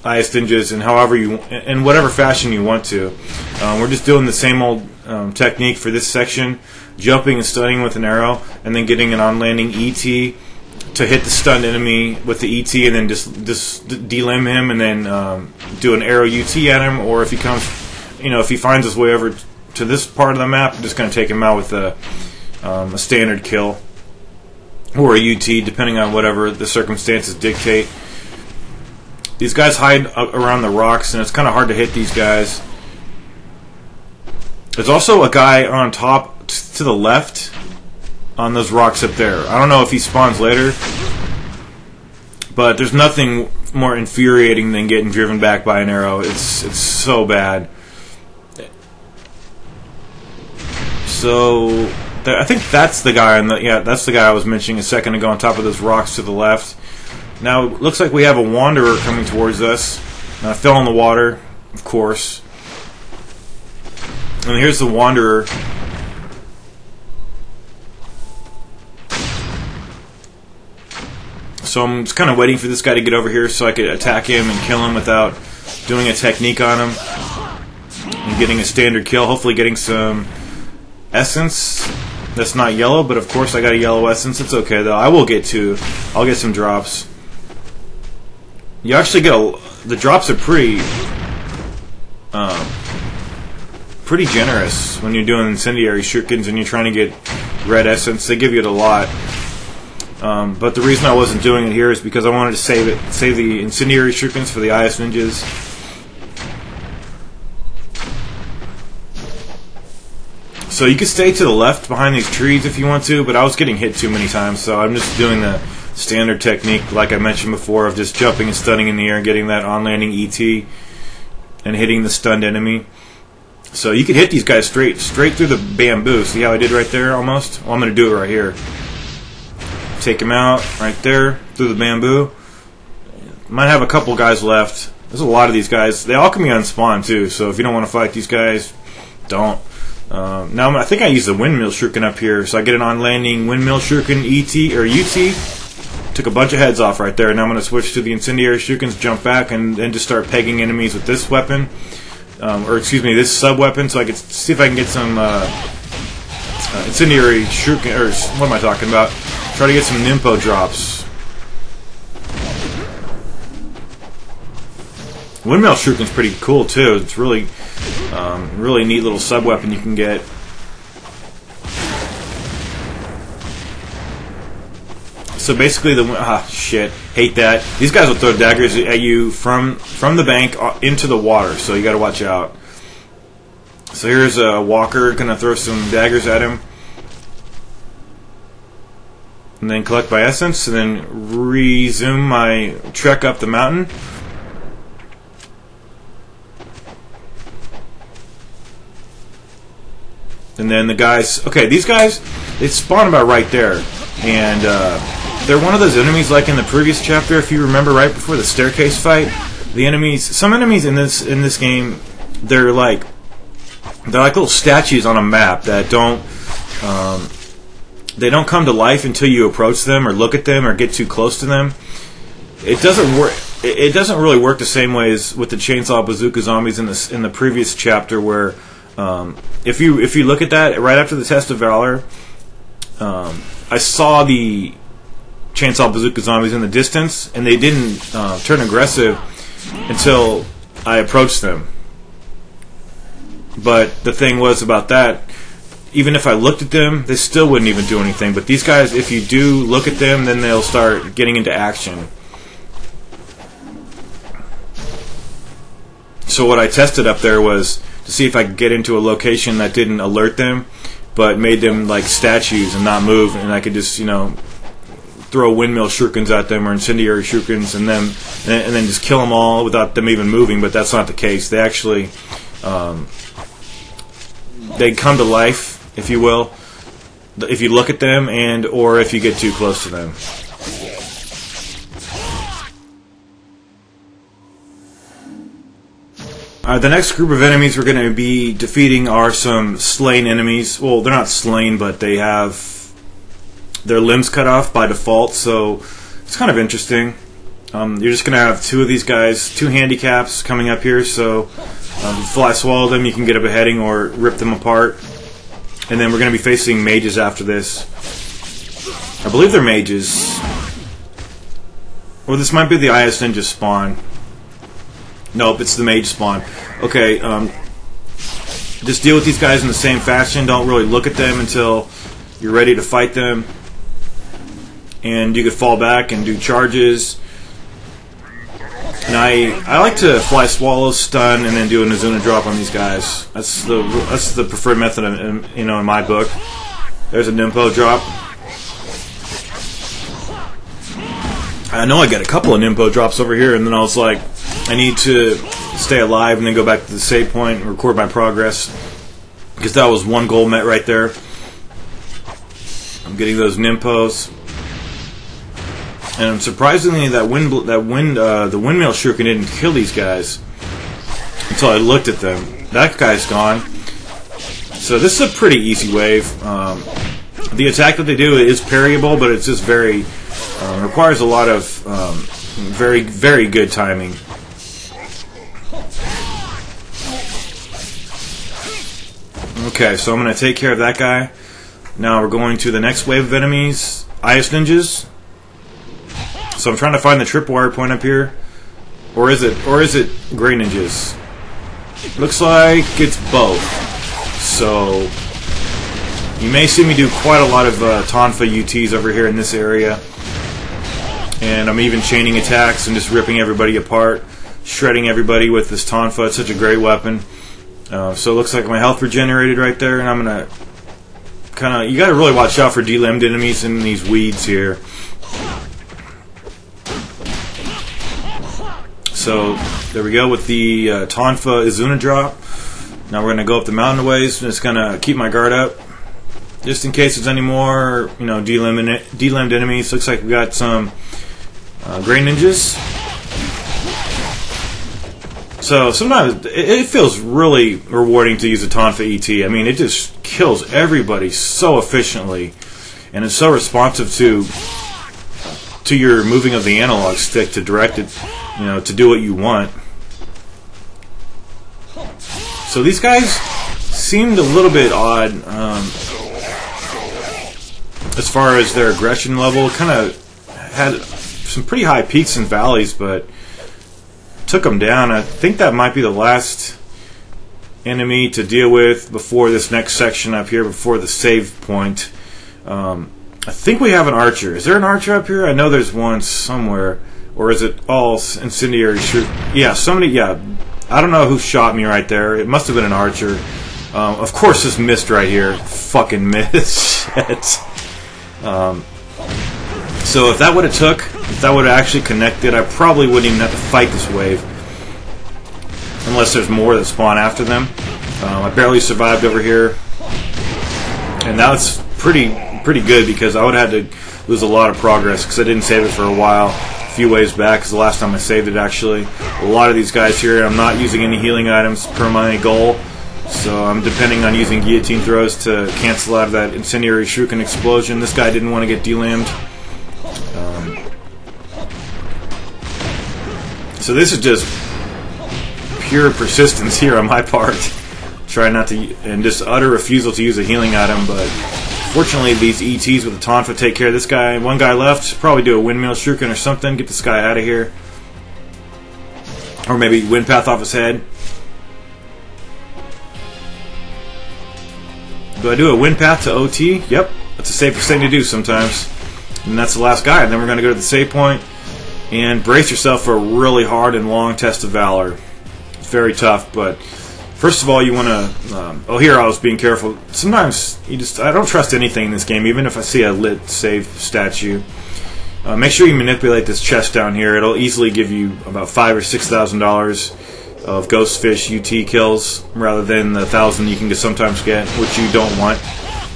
IS ninjas in whatever fashion you want to. We're just doing the same old technique for this section, jumping and stunning with an arrow, and then getting an on-landing ET to hit the stunned enemy with the ET, and then just delimb him, and then do an arrow UT at him. Or if he comes, if he finds his way over to this part of the map, I'm just going to take him out with a standard kill or a UT, depending on whatever the circumstances dictate. These guys hide around the rocks, and it's kind of hard to hit these guys. There's also a guy on top to the left on those rocks up there. I don't know if he spawns later, but there's nothing more infuriating than getting driven back by an arrow. It's so bad. So I think that's the guy that's the guy I was mentioning a second ago on top of those rocks to the left. Now it looks like we have a wanderer coming towards us. Fell in the water, of course. And here's the wanderer. So I'm just kind of waiting for this guy to get over here so I could attack him and kill him without doing a technique on him and getting a standard kill. Hopefully getting some essence. That's not yellow, but of course I got a yellow essence. It's okay though. I'll get some drops. You actually get the drops are pretty generous when you're doing incendiary shurikens and you're trying to get red essence. They give you it a lot. But the reason I wasn't doing it here is because I wanted to save the incendiary shurikens for the IS ninjas. So you can stay to the left behind these trees if you want to, but I was getting hit too many times, so I'm just doing the standard technique, like I mentioned before, of just jumping and stunning in the air and getting that on-landing ET and hitting the stunned enemy. So you can hit these guys straight through the bamboo. See how I did right there almost? Well, I'm going to do it right here. Take him out right there through the bamboo. Might have a couple guys left. There's a lot of these guys. They all can be unspawned too, so if you don't want to fight these guys, don't. Now I think I used the windmill shuriken up here, so I get an on-landing windmill shuriken ET or UT. Took a bunch of heads off right there. Now I'm going to switch to the incendiary shurikens, jump back, and then just start pegging enemies with this weapon, or excuse me, this sub weapon, so I can see if I can get some incendiary shuriken. Or what am I talking about? Try to get some Nimpo drops. Windmill shuriken's pretty cool too. It's really neat little sub weapon you can get. So basically, shit, hate that. These guys will throw daggers at you from the bank into the water, so you got to watch out. So here's a walker, gonna throw some daggers at him, and then collect my essence, and then resume my trek up the mountain. And then the guys, okay, these guys, they spawn about right there, and they're one of those enemies like in the previous chapter, if you remember, right before the staircase fight. The enemies, some enemies in this game, they're like little statues on a map that don't come to life until you approach them or look at them or get too close to them. It doesn't work. It doesn't really work the same way as with the chainsaw bazooka zombies in the previous chapter, where if you look at that right after the test of Valor, I saw the chainsaw bazooka zombies in the distance, and they didn't turn aggressive until I approached them. But the thing was about that, even if I looked at them, they still wouldn't even do anything. But these guys, if you do look at them, then they'll start getting into action. So what I tested up there was to see if I could get into a location that didn't alert them, but made them like statues and not move, and I could just, throw windmill shurikens at them or incendiary shurikens, and then just kill them all without them even moving. But that's not the case. They actually they come to life, if you will, if you look at them or if you get too close to them. The next group of enemies we're going to be defeating are some slain enemies. Well, they're not slain, but they have their limbs cut off by default, so it's kind of interesting. You're just going to have two of these guys, two handicaps coming up here, so fly swallow them, you can get a beheading or rip them apart. And then we're going to be facing mages after this. I believe they're mages. Or this might be the IS Ninja spawn. Nope, it's the mage spawn. Okay, just deal with these guys in the same fashion. Don't really look at them until you're ready to fight them. And you could fall back and do charges. And I like to fly swallow, stun, and then do an Azuna drop on these guys. That's the preferred method, in my book. There's a Nimpo drop. I know I got a couple of Nimpo drops over here, and then I was like, I need to stay alive and then go back to the save point and record my progress, because that was one goal met right there. I'm getting those Nimpos. And surprisingly, the windmill shuriken didn't kill these guys until I looked at them. That guy's gone. So this is a pretty easy wave. The attack that they do is parryable, but it's just very requires a lot of very, very good timing. Okay, so I'm going to take care of that guy. Now we're going to the next wave of enemies, IS Ninjas. So I'm trying to find the tripwire point up here, or is it Gray Ninjas? Looks like it's both. So you may see me do quite a lot of Tonfa UTs over here in this area, and I'm even chaining attacks and just ripping everybody apart, shredding everybody with this Tonfa. It's such a great weapon. So it looks like my health regenerated right there, and I'm gonna you gotta really watch out for de-limbed enemies in these weeds here. So there we go with the Tonfa Azuna drop. Now we're going to go up the mountain a ways and just going to keep my guard up, just in case there's any more, de-limbed enemies. Looks like we got some Gray Ninjas. So sometimes it feels really rewarding to use a Tonfa ET. I mean, it just kills everybody so efficiently, and it's so responsive to your moving of the analog stick to direct it, to do what you want. So these guys seemed a little bit odd as far as their aggression level. Kind of had some pretty high peaks and valleys, but took them down. I think that might be the last enemy to deal with before this next section up here, before the save point. I think we have an archer. Is there an archer up here? I know there's one somewhere. Or is it all incendiary shoot? Yeah, somebody, yeah. I don't know who shot me right there. It must have been an archer. Of course this missed right here. Fucking missed. Shit. So if that would have actually connected, I probably wouldn't even have to fight this wave. Unless there's more that spawn after them. I barely survived over here. And that's pretty good, because I would have had to lose a lot of progress because I didn't save it for a while, a few waves back, because the last time I saved it actually. A lot of these guys here, I'm not using any healing items per my goal, so I'm depending on using guillotine throws to cancel out of that incendiary shuriken explosion. This guy didn't want to get de-limbed. So this is just pure persistence here on my part. Try not to, and just utter refusal to use a healing item, but fortunately these ETs with the Tonfa take care of this guy. One guy left. Probably do a windmill shuriken or something, get this guy out of here. Or maybe wind path off his head. Do I do a wind path to OT? Yep, that's the safest thing to do sometimes. And that's the last guy. And then we're going to go to the save point and brace yourself for a really hard and long test of Valor. It's very tough, but first of all, you want to. Oh, here I was being careful. Sometimes I don't trust anything in this game, even if I see a lit save statue. Make sure you manipulate this chest down here. It'll easily give you about $5,000 or $6,000 of Ghostfish UT kills, rather than the 1,000 you can sometimes get, which you don't want.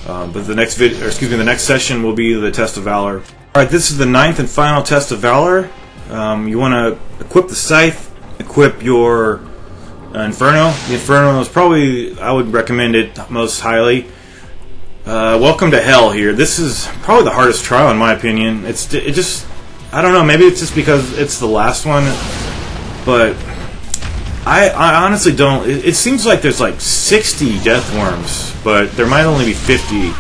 But the next the next session will be the test of Valor. All right, this is the 9th and final test of Valor. You want to equip the scythe, equip your Inferno. The Inferno is probably, I would recommend it most highly. Welcome to Hell here. This is probably the hardest trial in my opinion. It just, I don't know, maybe it's just because it's the last one, but I honestly don't. It seems like there's like 60 death worms, but there might only be 50.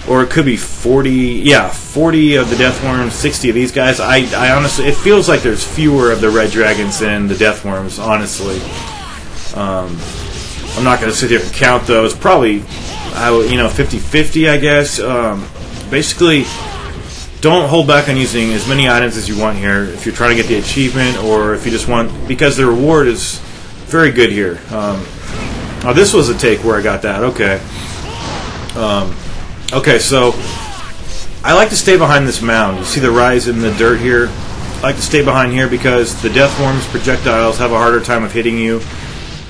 Or it could be 40, yeah, 40 of the death worms, 60 of these guys. I honestly, it feels like there's fewer of the red dragons than the death worms, honestly. I'm not going to sit here and count those. Probably, 50-50, I guess. Basically, don't hold back on using as many items as you want here if you're trying to get the achievement, or if you just want, because the reward is very good here. Oh, this was a take where I got that. Okay. Okay, so I like to stay behind this mound. You see the rise in the dirt here? I like to stay behind here because the death worms projectiles have a harder time of hitting you.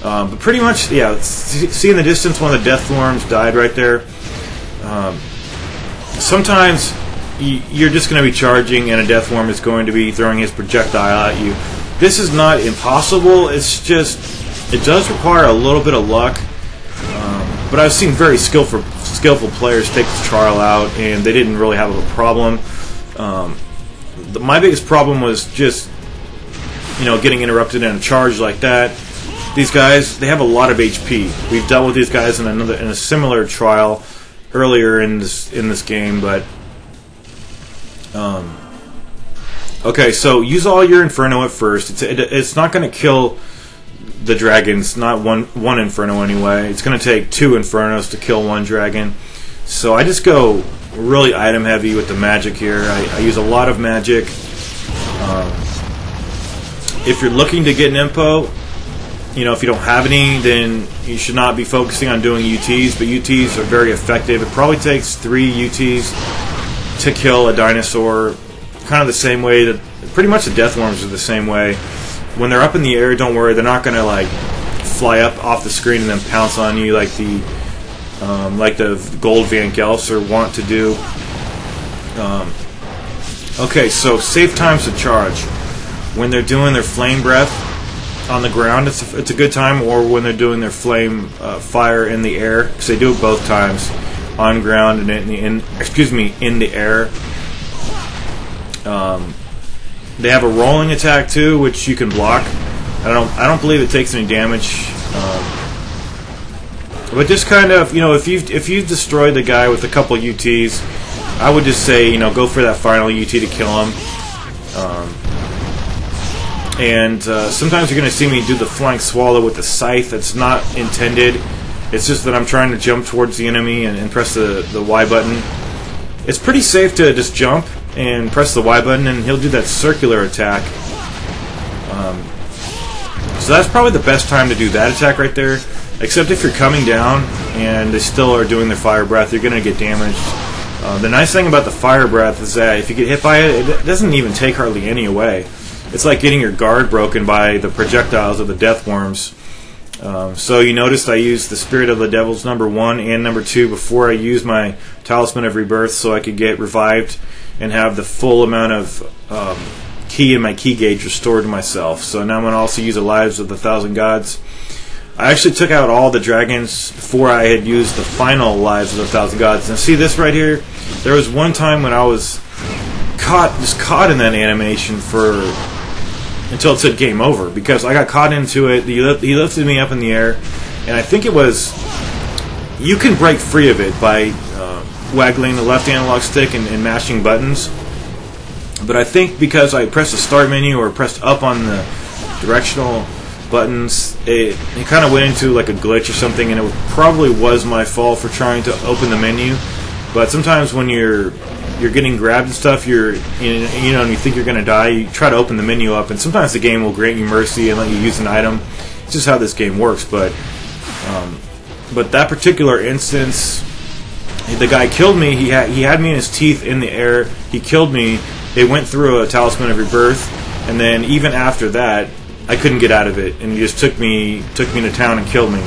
But pretty much, yeah, see in the distance one of the death worms died right there. Sometimes you're just going to be charging and a death worm is going to be throwing his projectile at you. This is not impossible, it's just, it does require a little bit of luck. But I've seen very skillful players take this trial out, and they didn't really have a problem. My biggest problem was just, getting interrupted in a charge like that. These guys, they have a lot of HP. We've dealt with these guys in a similar trial earlier in this game, but okay. So use all your Inferno at first. It's not going to kill the dragons, not one Inferno anyway. It's going to take 2 Infernos to kill 1 dragon. So I just go really item heavy with the magic here. I use a lot of magic. If you're looking to get an impo, if you don't have any, then you should not be focusing on doing UTs, but UTs are very effective. It probably takes 3 UTs to kill a dinosaur, kind of the same way that pretty much the death worms are the same way. When they're up in the air, don't worry, they're not going to fly up off the screen and then pounce on you like the gold Van Gelser want to do. Okay, so save times to charge. When they're doing their flame breath on the ground, it's a good time, or when they're doing their flame fire in the air, because they do it both times, on ground and in the air. They have a rolling attack too, which you can block. I don't believe it takes any damage. But just kind of, if you've destroyed the guy with a couple UTs, I would just say, go for that final UT to kill him. Sometimes you're going to see me do the flank swallow with the scythe. That's not intended. It's just that I'm trying to jump towards the enemy and press the Y button. It's pretty safe to just jump and press the Y button, and he'll do that circular attack. So that's probably the best time to do that attack right there. Except if you're coming down and they still are doing their fire breath, you're going to get damaged. The nice thing about the fire breath is that if you get hit by it, it doesn't even take hardly any away. It's like getting your guard broken by the projectiles of the death worms. So you noticed I used the Spirit of the Devils number 1 and number 2 before I used my Talisman of Rebirth, so I could get revived and have the full amount of key in my key gauge restored to myself. So now I'm going to also use the Lives of the Thousand Gods. I actually took out all the dragons before I had used the final Lives of the Thousand Gods. And see this right here? There was one time when I was caught in that animation until it said game over, because I got caught into it. He lifted me up in the air, and I think it was, you can break free of it by waggling the left analog stick and mashing buttons. But I think because I pressed the start menu or pressed up on the directional buttons, it kind of went into like a glitch or something, and it probably was my fault for trying to open the menu. But sometimes when you're getting grabbed and stuff, and you think you're going to die, you try to open the menu up, and sometimes the game will grant you mercy and let you use an item. It's just how this game works. But that particular instance, the guy killed me. He had me in his teeth in the air. He killed me. It went through a Talisman of Rebirth, and then even after that, I couldn't get out of it, and he just took me to town and killed me.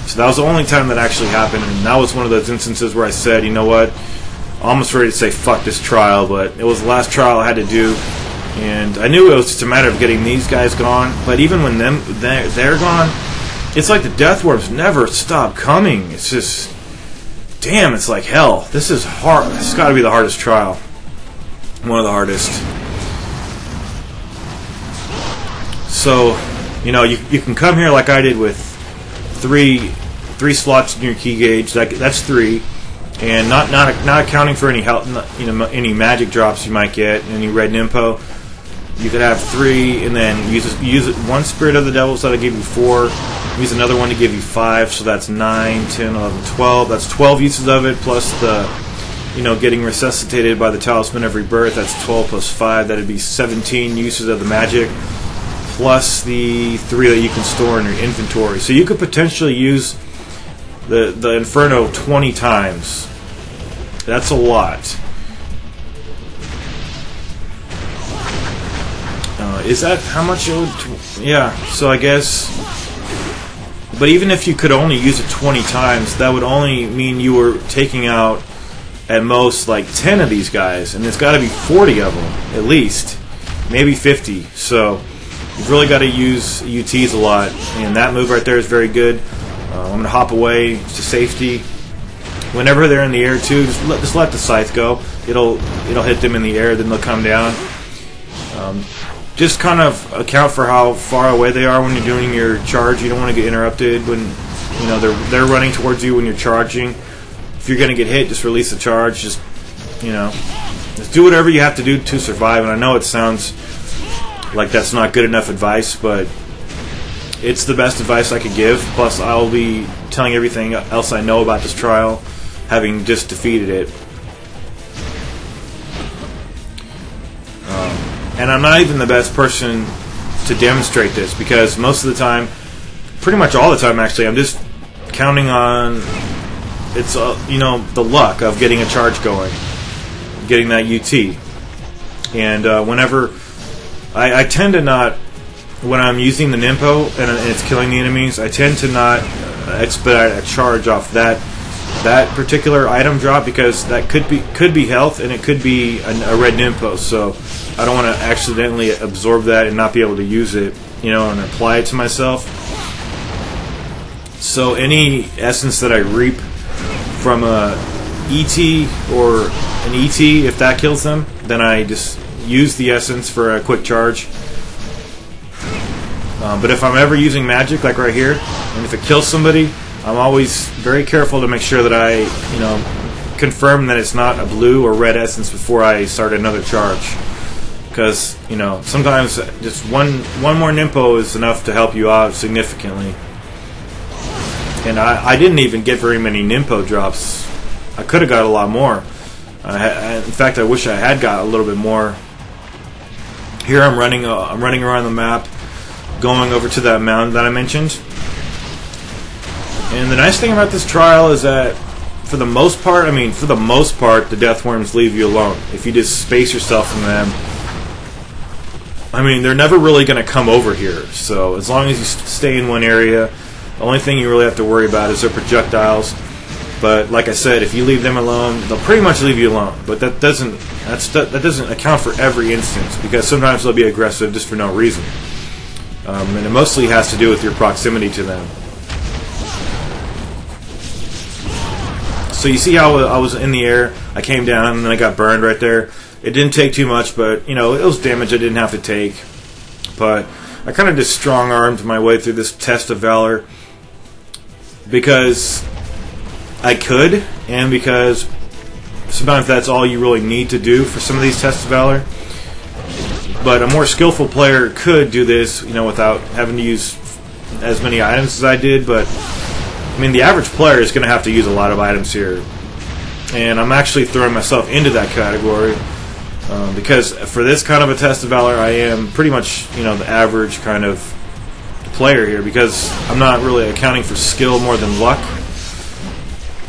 So that was the only time that actually happened, and that was one of those instances where I said, you know what, I'm almost ready to say fuck this trial, but it was the last trial I had to do, and I knew it was just a matter of getting these guys gone. But even when they're gone, it's like the death worms never stop coming. It's just, damn, it's like hell. This is hard. It's got to be the hardest trial. One of the hardest. So, you know, you can come here like I did with three slots in your key gauge. That's 3, and not accounting for any health, any magic drops you might get, any red nympho. You could have 3, and then use one spirit of the devil, so that'll give you 4. Use another one to give you 5, so that's 9, 10, 11, 12. That's 12 uses of it, plus the, getting resuscitated by the talisman every birth. That's 12 plus 5. That'd be 17 uses of the magic, plus the 3 that you can store in your inventory. So you could potentially use the Inferno 20 times. That's a lot. Is that how much it would... Yeah, so I guess... But even if you could only use it 20 times, that would only mean you were taking out at most like 10 of these guys, and there's got to be 40 of them, at least. Maybe 50. So you've really got to use UTs a lot, and that move right there is very good. I'm going to hop away to safety. Whenever they're in the air too, just let the scythe go. It'll hit them in the air, then they'll come down. Just kind of account for how far away they are when you're doing your charge. You don't want to get interrupted when they're running towards you when you're charging. If you're going to get hit, just release the charge. Just do whatever you have to do to survive. And I know it sounds like that's not good enough advice, but it's the best advice I could give. Plus, I'll be telling everything else I know about this trial, having just defeated it. And I'm not even the best person to demonstrate this, because most of the time, pretty much all the time actually, I'm just counting on the luck of getting a charge going, getting that UT. And whenever I tend to not, when I'm using the nympho and it's killing the enemies, I tend to not expedite a charge off that particular item drop, because that could be health, and it could be a red nympho. So I don't want to accidentally absorb that and not be able to use it, and apply it to myself. So any essence that I reap from a ET or an ET, if that kills them, then I just use the essence for a quick charge. But if I'm ever using magic, like right here, and if it kills somebody, I'm always very careful to make sure that I, confirm that it's not a blue or red essence before I start another charge. Because, sometimes just one more nympho is enough to help you out significantly. And I didn't even get very many nympho drops. I could have got a lot more. In fact, I wish I had got a little bit more. Here I'm running around the map, going over to that mountain that I mentioned. And the nice thing about this trial is that, for the most part, the death worms leave you alone. If you just space yourself from them, they're never really going to come over here. So as long as you stay in one area, the only thing you really have to worry about is their projectiles. But like I said, if you leave them alone, they'll pretty much leave you alone. But that doesn't account for every instance, because sometimes they'll be aggressive just for no reason. And it mostly has to do with your proximity to them. So you see how I was in the air, I came down, and then I got burned right there. It didn't take too much, but, it was damage I didn't have to take. But I kind of just strong-armed my way through this test of Valor, because I could, and because sometimes that's all you really need to do for some of these tests of Valor. But a more skillful player could do this, without having to use as many items as I did, but the average player is going to have to use a lot of items here. And I'm actually throwing myself into that category, because for this kind of a test of Valor, I am pretty much, the average kind of player here, because I'm not really accounting for skill more than luck.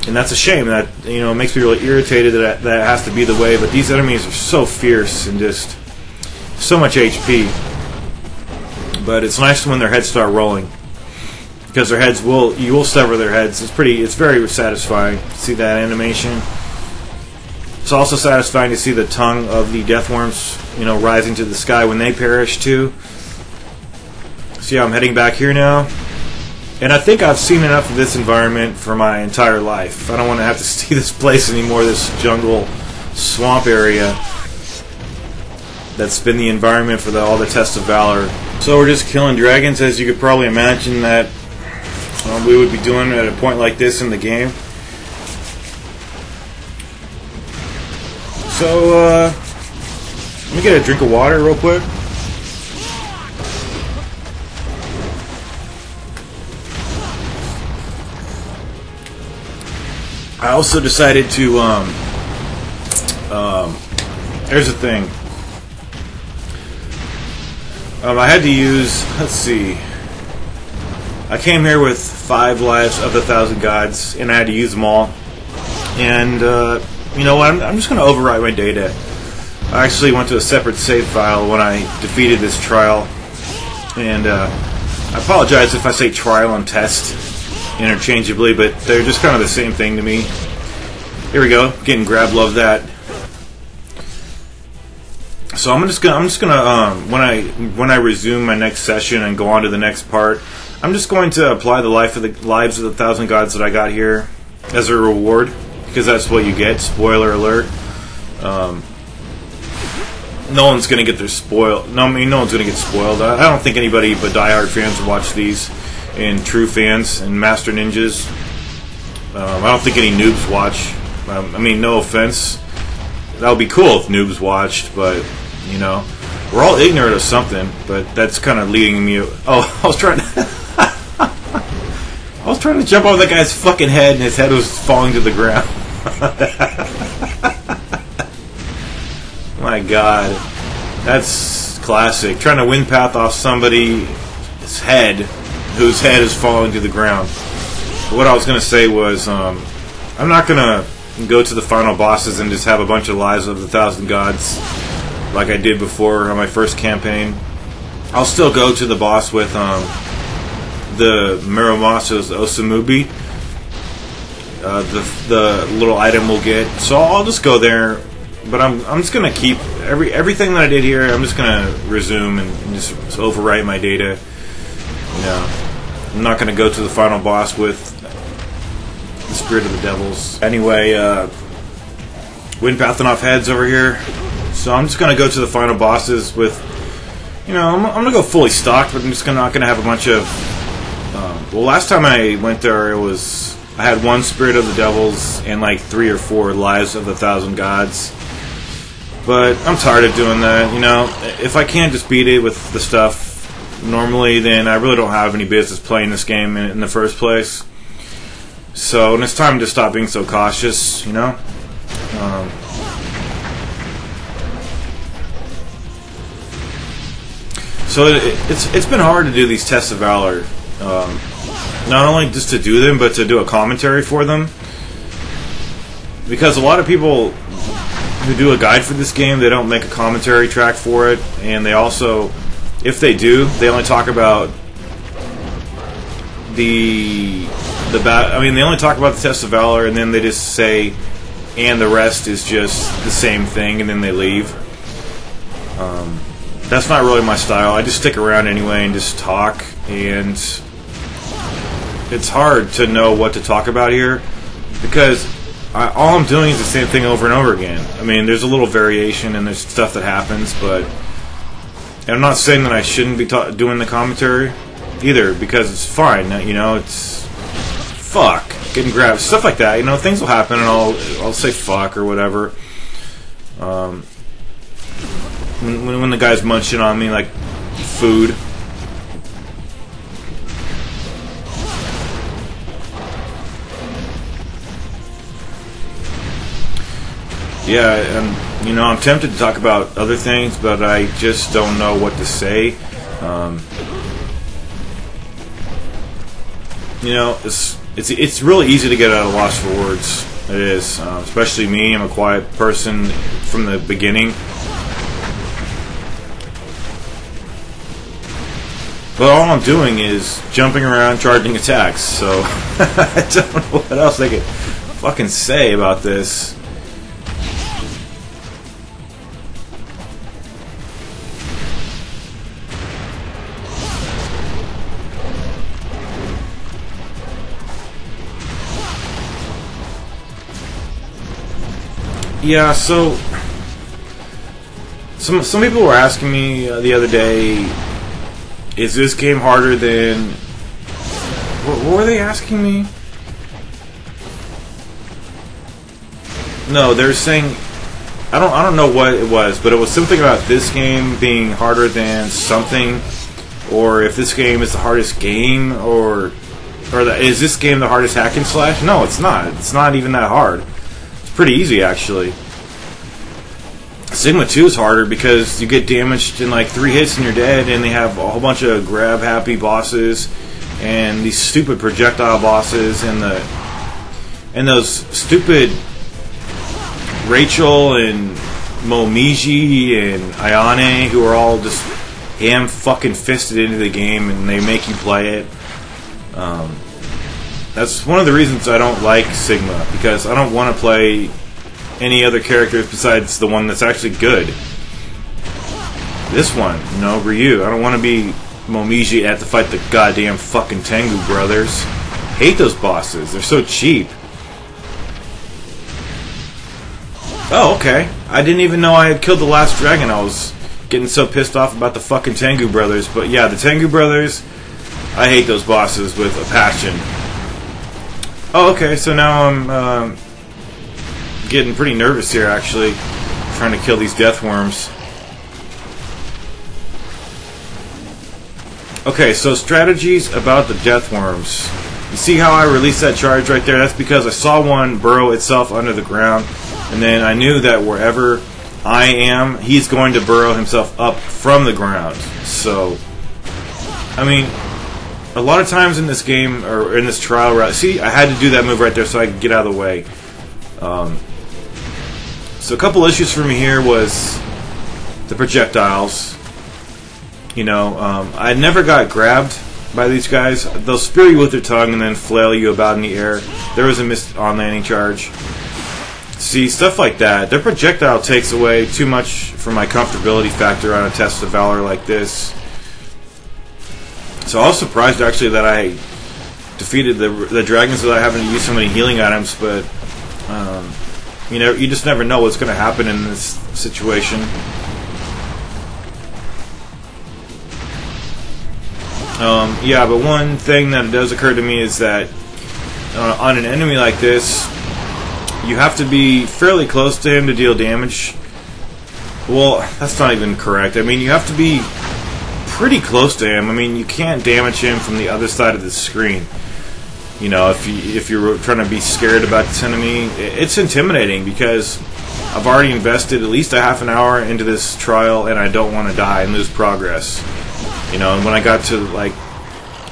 And that's a shame. That, it makes me really irritated that has to be the way, but these enemies are so fierce and just so much HP. But it's nice when their heads start rolling, because their heads you will sever their heads. It's very satisfying to see that animation. It's also satisfying to see the tongue of the death worms, rising to the sky when they perish too. So yeah, I'm heading back here now. And I think I've seen enough of this environment for my entire life. I don't want to have to see this place anymore, this jungle swamp area that's been the environment for all the tests of Valor. So we're just killing dragons, as you could probably imagine that we would be doing at a point like this in the game. So let me get a drink of water real quick. I also decided to, here's the thing. I had to use, let's see. I came here with 5 lives of the 1,000 gods, and I had to use them all. And, you know what, I'm just going to overwrite my data. I actually went to a separate save file when I defeated this trial. And, I apologize if I say trial and test interchangeably, but they're just kind of the same thing to me. Here we go, getting grab, love that. So I'm just gonna when I resume my next session and go on to the next part, I'm just going to apply the lives of the 1,000 gods that I got here as a reward, because that's what you get. Spoiler alert. No one's gonna get their spoil. No, I mean no one's gonna get spoiled. I don't think anybody but diehard fans will watch these. And true fans and master ninjas. I don't think any noobs watch. I mean, no offense. That would be cool if noobs watched, but you know, we're all ignorant of something. But that's kind of leading me. Oh, I was trying to jump over that guy's fucking head, and his head was falling to the ground. My God, that's classic. Trying to wind path off somebody's head, whose head is falling to the ground. But what I was going to say was, I'm not going to go to the final bosses and just have a bunch of lives of the 1,000 gods like I did before on my first campaign. I'll still go to the boss with the Muramoso's Osamubi, the little item we'll get. So I'll just go there, but I'm just going to keep everything that I did here. I'm just going to resume and just overwrite my data. You know, I'm not going to go to the final boss with the Spirit of the Devils. Anyway, wind pathing off heads over here. So I'm just going to go to the final bosses with, you know, I'm going to go fully stocked, but I'm just not going to have a bunch of, well, last time I went there, I had 1 Spirit of the Devils and like 3 or 4 lives of the 1,000 gods. But I'm tired of doing that, you know. If I can't just beat it with the stuff normally, then I really don't have any business playing this game in the first place. So, and it's time to stop being so cautious, you know. So it's been hard to do these tests of Valor. Not only just to do them, but to do a commentary for them. Because a lot of people who do a guide for this game, they don't make a commentary track for it, and they also, if they do, they only talk about they only talk about the test of Valor, and then they just say, and the rest is just the same thing, and then they leave. That's not really my style. I just stick around anyway and just talk, and it's hard to know what to talk about here, because all I'm doing is the same thing over and over again. I mean, there's a little variation and there's stuff that happens, but and I'm not saying that I shouldn't be doing the commentary either, because it's fine. You know, it's fuck, getting grabbed, stuff like that. You know, things will happen, and I'll say fuck or whatever. When the guy's munching on me like food. Yeah, and you know, I'm tempted to talk about other things, but I just don't know what to say. You know, it's really easy to get at a loss for words. It is, especially me. I'm a quiet person from the beginning. But all I'm doing is jumping around, charging attacks. So I don't know what else I could fucking say about this. Yeah, so some people were asking me the other day, is this game harder than... What were they asking me? No, they're saying... I don't know what it was, but it was something about this game being harder than something, or if this game is the hardest game, or is this game the hardest hack and slash? No, it's not. It's not even that hard. It's pretty easy, actually. Sigma 2 is harder because you get damaged in like 3 hits and you're dead, and they have a whole bunch of grab happy bosses and these stupid projectile bosses and those stupid Rachel and Momiji and Ayane, who are all just ham fucking fisted into the game, and they make you play it. That's one of the reasons I don't like Sigma, because I don't want to play any other characters besides the one that's actually good. This one, you know, Ryu. I don't want to be Momiji and have to fight the goddamn fucking Tengu brothers. Hate those bosses. They're so cheap. Oh, okay. I didn't even know I had killed the last dragon. I was getting so pissed off about the fucking Tengu brothers. But yeah, the Tengu brothers, I hate those bosses with a passion. Oh, okay, so now I'm getting pretty nervous here, actually, trying to kill these death worms. Okay, so strategies about the death worms. You see how I released that charge right there? That's because I saw one burrow itself under the ground, and then I knew that wherever I am, he's going to burrow himself up from the ground. So, I mean, a lot of times in this game, or in this trial route, see, I had to do that move right there so I could get out of the way. So a couple issues for me here was the projectiles. You know, I never got grabbed by these guys. They'll spear you with their tongue and then flail you about in the air. There was a missed on-landing charge. See, stuff like that. Their projectile takes away too much from my comfortability factor on a test of Valor like this. So I was surprised, actually, that I defeated the dragons without having to use so many healing items, but you know, you just never know what's going to happen in this situation. Yeah, but one thing that does occur to me is that on an enemy like this, you have to be fairly close to him to deal damage. Well, that's not even correct. I mean, you have to be pretty close to him. I mean, you can't damage him from the other side of the screen. You know, if you're trying to be scared about this enemy, it's intimidating because I've already invested at least a half an hour into this trial, and I don't want to die and lose progress. You know, and when I got to like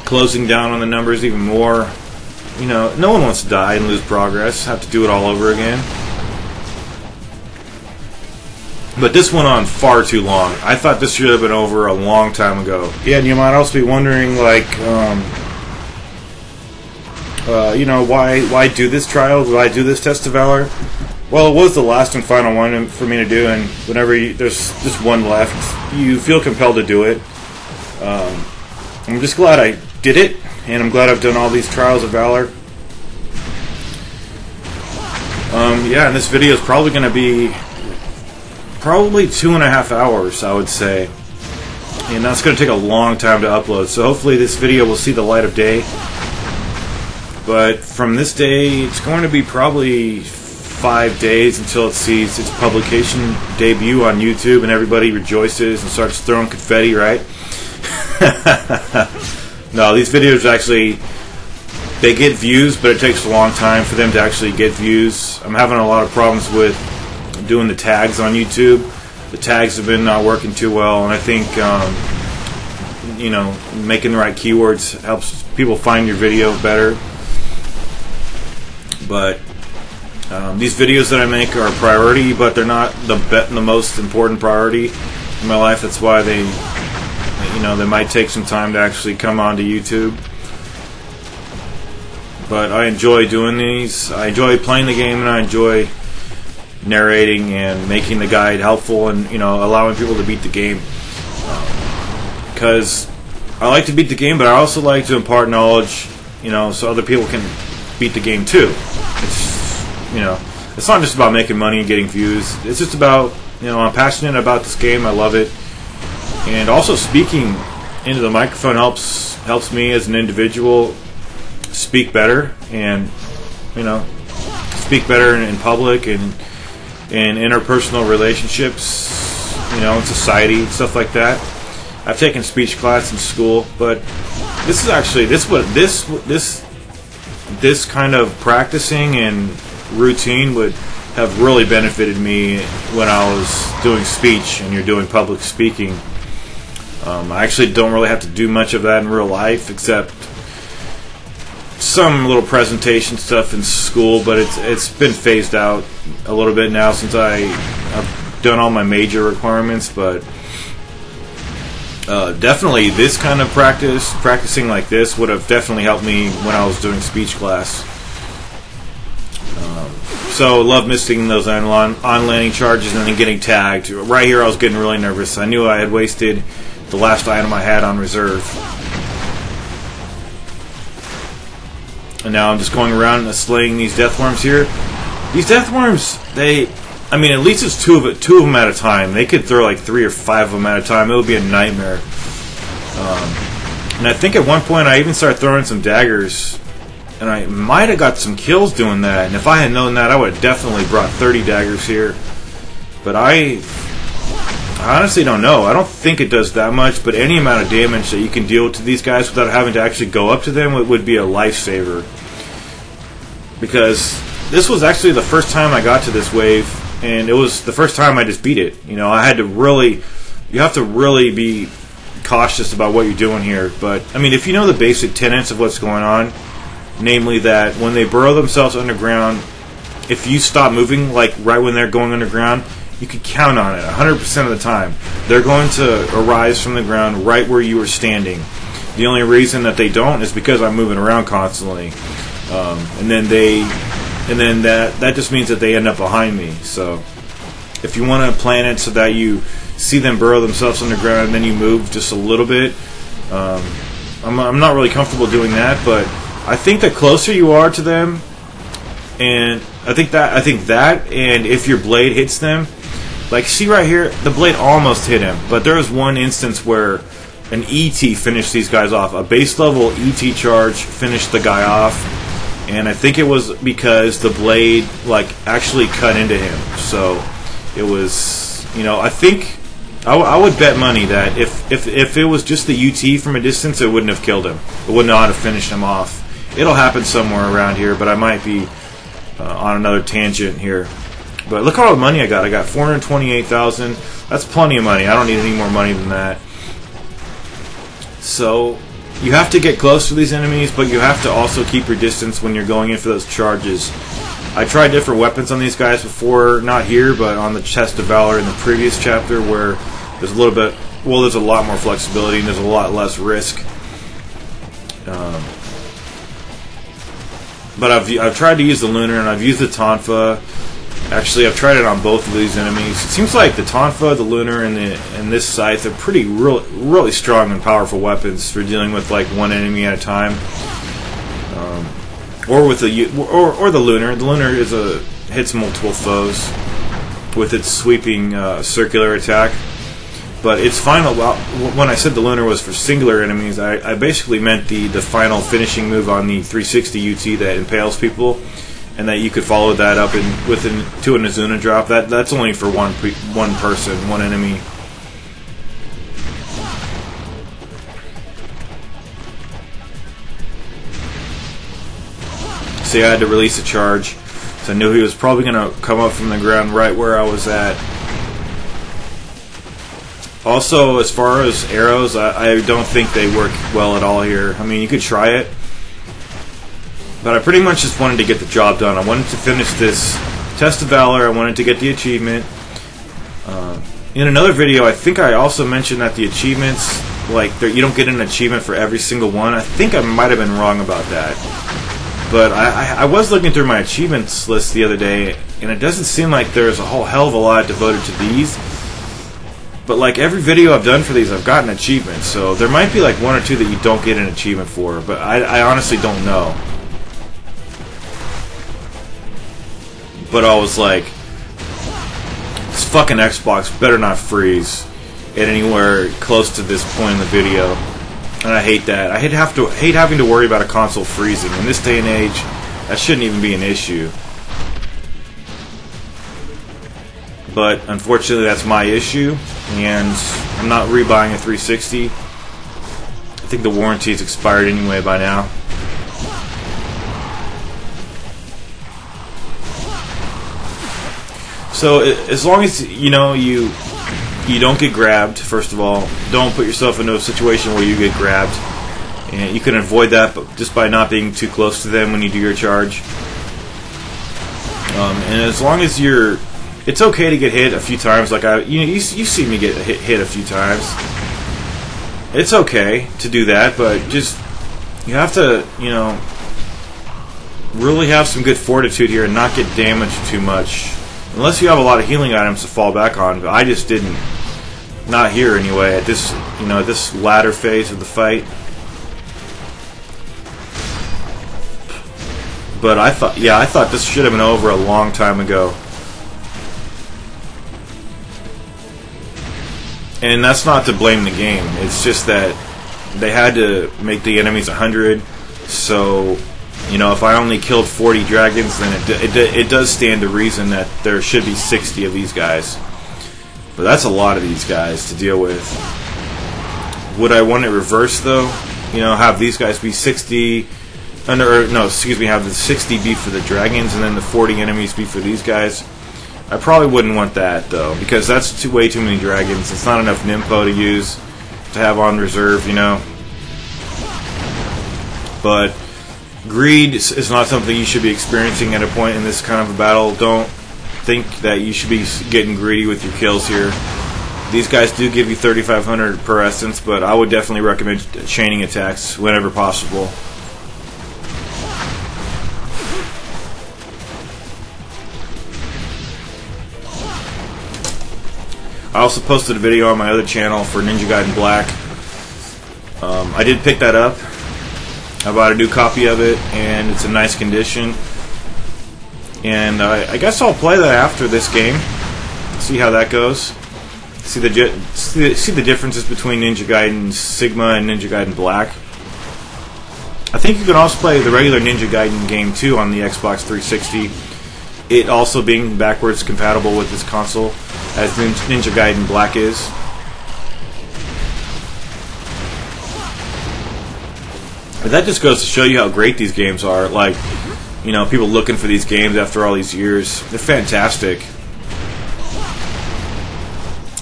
closing down on the numbers even more, you know, no one wants to die and lose progress. Have to do it all over again. But this went on far too long. I thought this should have been over a long time ago. Yeah, and you might also be wondering, like, you know, why do this trial? Why do this test of Valor? Well, it was the last and final one for me to do, and whenever there's just one left, you feel compelled to do it. I'm just glad I did it, and I'm glad I've done all these trials of Valor. Yeah, and this video is probably going to be probably 2.5 hours, I would say. And that's going to take a long time to upload, so hopefully this video will see the light of day. But from this day, it's going to be probably 5 days until it sees its publication debut on YouTube and everybody rejoices and starts throwing confetti, right? No, these videos actually, they get views, but it takes a long time for them to actually get views. I'm having a lot of problems with doing the tags on YouTube. The tags have been not working too well, and I think you know, making the right keywords helps people find your video better. But these videos that I make are a priority, but they're not the most important priority in my life. That's why they, you know, they might take some time to actually come onto YouTube. But I enjoy doing these. I enjoy playing the game, and I enjoy narrating and making the guide helpful, and, you know, allowing people to beat the game. Because I like to beat the game, but I also like to impart knowledge, you know, so other people can beat the game too. It's, you know, it's not just about making money and getting views. It's just about, you know, I'm passionate about this game. I love it, and also speaking into the microphone helps me as an individual speak better, and you know, speak better in public and in interpersonal relationships, you know, in society, stuff like that. I've taken speech class in school, but this is actually this kind of practicing and routine would have really benefited me when I was doing speech and you're doing public speaking. I actually don't really have to do much of that in real life, except some little presentation stuff in school, but it's been phased out a little bit now since I've done all my major requirements. But definitely this kind of practicing like this would have definitely helped me when I was doing speech class. So love missing those on-landing charges and then getting tagged. Right here I was getting really nervous. I knew I had wasted the last item I had on reserve. And now I'm just going around and slaying these deathworms here. These deathworms, I mean, at least it's two of them at a time. They could throw like 3 or 5 of them at a time. It would be a nightmare. And I think at one point I even started throwing some daggers, and I might have got some kills doing that. And if I had known that, I would have definitely brought 30 daggers here. But I honestly don't know. I don't think it does that much, but any amount of damage that you can deal to these guys without having to actually go up to them would be a lifesaver. Because this was actually the first time I got to this wave, and it was the first time I just beat it. You know, you have to really be cautious about what you're doing here. But, I mean, if you know the basic tenets of what's going on, namely that when they burrow themselves underground, if you stop moving, like right when they're going underground, you could count on it 100% of the time. They're going to arise from the ground right where you were standing. The only reason that they don't is because I'm moving around constantly, and then that just means that they end up behind me. So if you want to plan it so that you see them burrow themselves underground and then you move just a little bit, I'm not really comfortable doing that, but I think the closer you are to them, and I think that, and if your blade hits them, like see right here, the blade almost hit him, but there was one instance where an ET finished these guys off. A base level ET charge finished the guy off, and I think it was because the blade like actually cut into him. So it was, you know, I think I would bet money that if it was just the UT from a distance, it wouldn't have killed him. It would not have finished him off. It'll happen somewhere around here, but I might be on another tangent here. But look how much money I got. I got 428,000. That's plenty of money. I don't need any more money than that. So you have to get close to these enemies, but you have to also keep your distance when you're going in for those charges. I tried different weapons on these guys before, not here, but on the Chest of Valor in the previous chapter, where there's a little bit, well, there's a lot more flexibility and there's a lot less risk. But I've tried to use the Lunar and I've used the Tonfa. Actually, I've tried it on both of these enemies. It seems like the Tonfa, the Lunar, and this Scythe are pretty really strong and powerful weapons for dealing with like one enemy at a time. Or with the Lunar. The Lunar hits multiple foes with its sweeping circular attack. But its final, when I said the Lunar was for singular enemies, I basically meant the final finishing move on the 360 UT that impales people, and that you could follow that up to an Azuna drop. That's only for one person, one enemy. See, I had to release a charge, so I knew he was probably going to come up from the ground right where I was at. Also, as far as arrows, I don't think they work well at all here. I mean, you could try it, but I pretty much just wanted to get the job done. I wanted to finish this Test of Valor. I wanted to get the achievement. In another video, I think I also mentioned that the achievements, like, you don't get an achievement for every single one. I think I might have been wrong about that. But I was looking through my achievements list the other day, and it doesn't seem like there's a whole hell of a lot devoted to these. But like every video I've done for these, I've gotten achievements. So there might be like one or two that you don't get an achievement for, but I honestly don't know. but I was like, this fucking Xbox better not freeze at anywhere close to this point in the video. And I hate that. I hate having to worry about a console freezing. In this day and age, that shouldn't even be an issue. But unfortunately, that's my issue, and I'm not rebuying a 360. I think the warranty is expired anyway by now. So as long as you know you don't get grabbed, first of all, don't put yourself into a situation where you get grabbed, and you can avoid that just by not being too close to them when you do your charge. And as long as it's okay to get hit a few times. Like you see me get hit a few times. It's okay to do that, but just you have to, really have some good fortitude here and not get damaged too much. Unless you have a lot of healing items to fall back on, but I just didn't. Not here anyway. At this, this latter phase of the fight. But I thought this should have been over a long time ago. And that's not to blame the game. It's just that they had to make the enemies 100. So, if I only killed 40 dragons, then it does stand to reason that there should be 60 of these guys. But that's a lot of these guys to deal with. Would I want it reversed though? Have these guys be 60, have the 60 be for the dragons and then the 40 enemies be for these guys. I probably wouldn't want that though, because that's way too many dragons. It's not enough Nympho to use, to have on reserve, But greed is not something you should be experiencing at a point in this kind of a battle. Don't think that you should be getting greedy with your kills here. These guys do give you 3,500 per essence, but I would definitely recommend chaining attacks whenever possible. I also posted a video on my other channel for Ninja Gaiden Black. I did pick that up. I bought a new copy of it, and it's in nice condition. And I guess I'll play that after this game. See how that goes. See the differences between Ninja Gaiden Sigma and Ninja Gaiden Black. I think you can also play the regular Ninja Gaiden game too on the Xbox 360. It also being backwards compatible with this console, as Ninja Gaiden Black is. But that just goes to show you how great these games are. Like, people looking for these games after all these years. They're fantastic.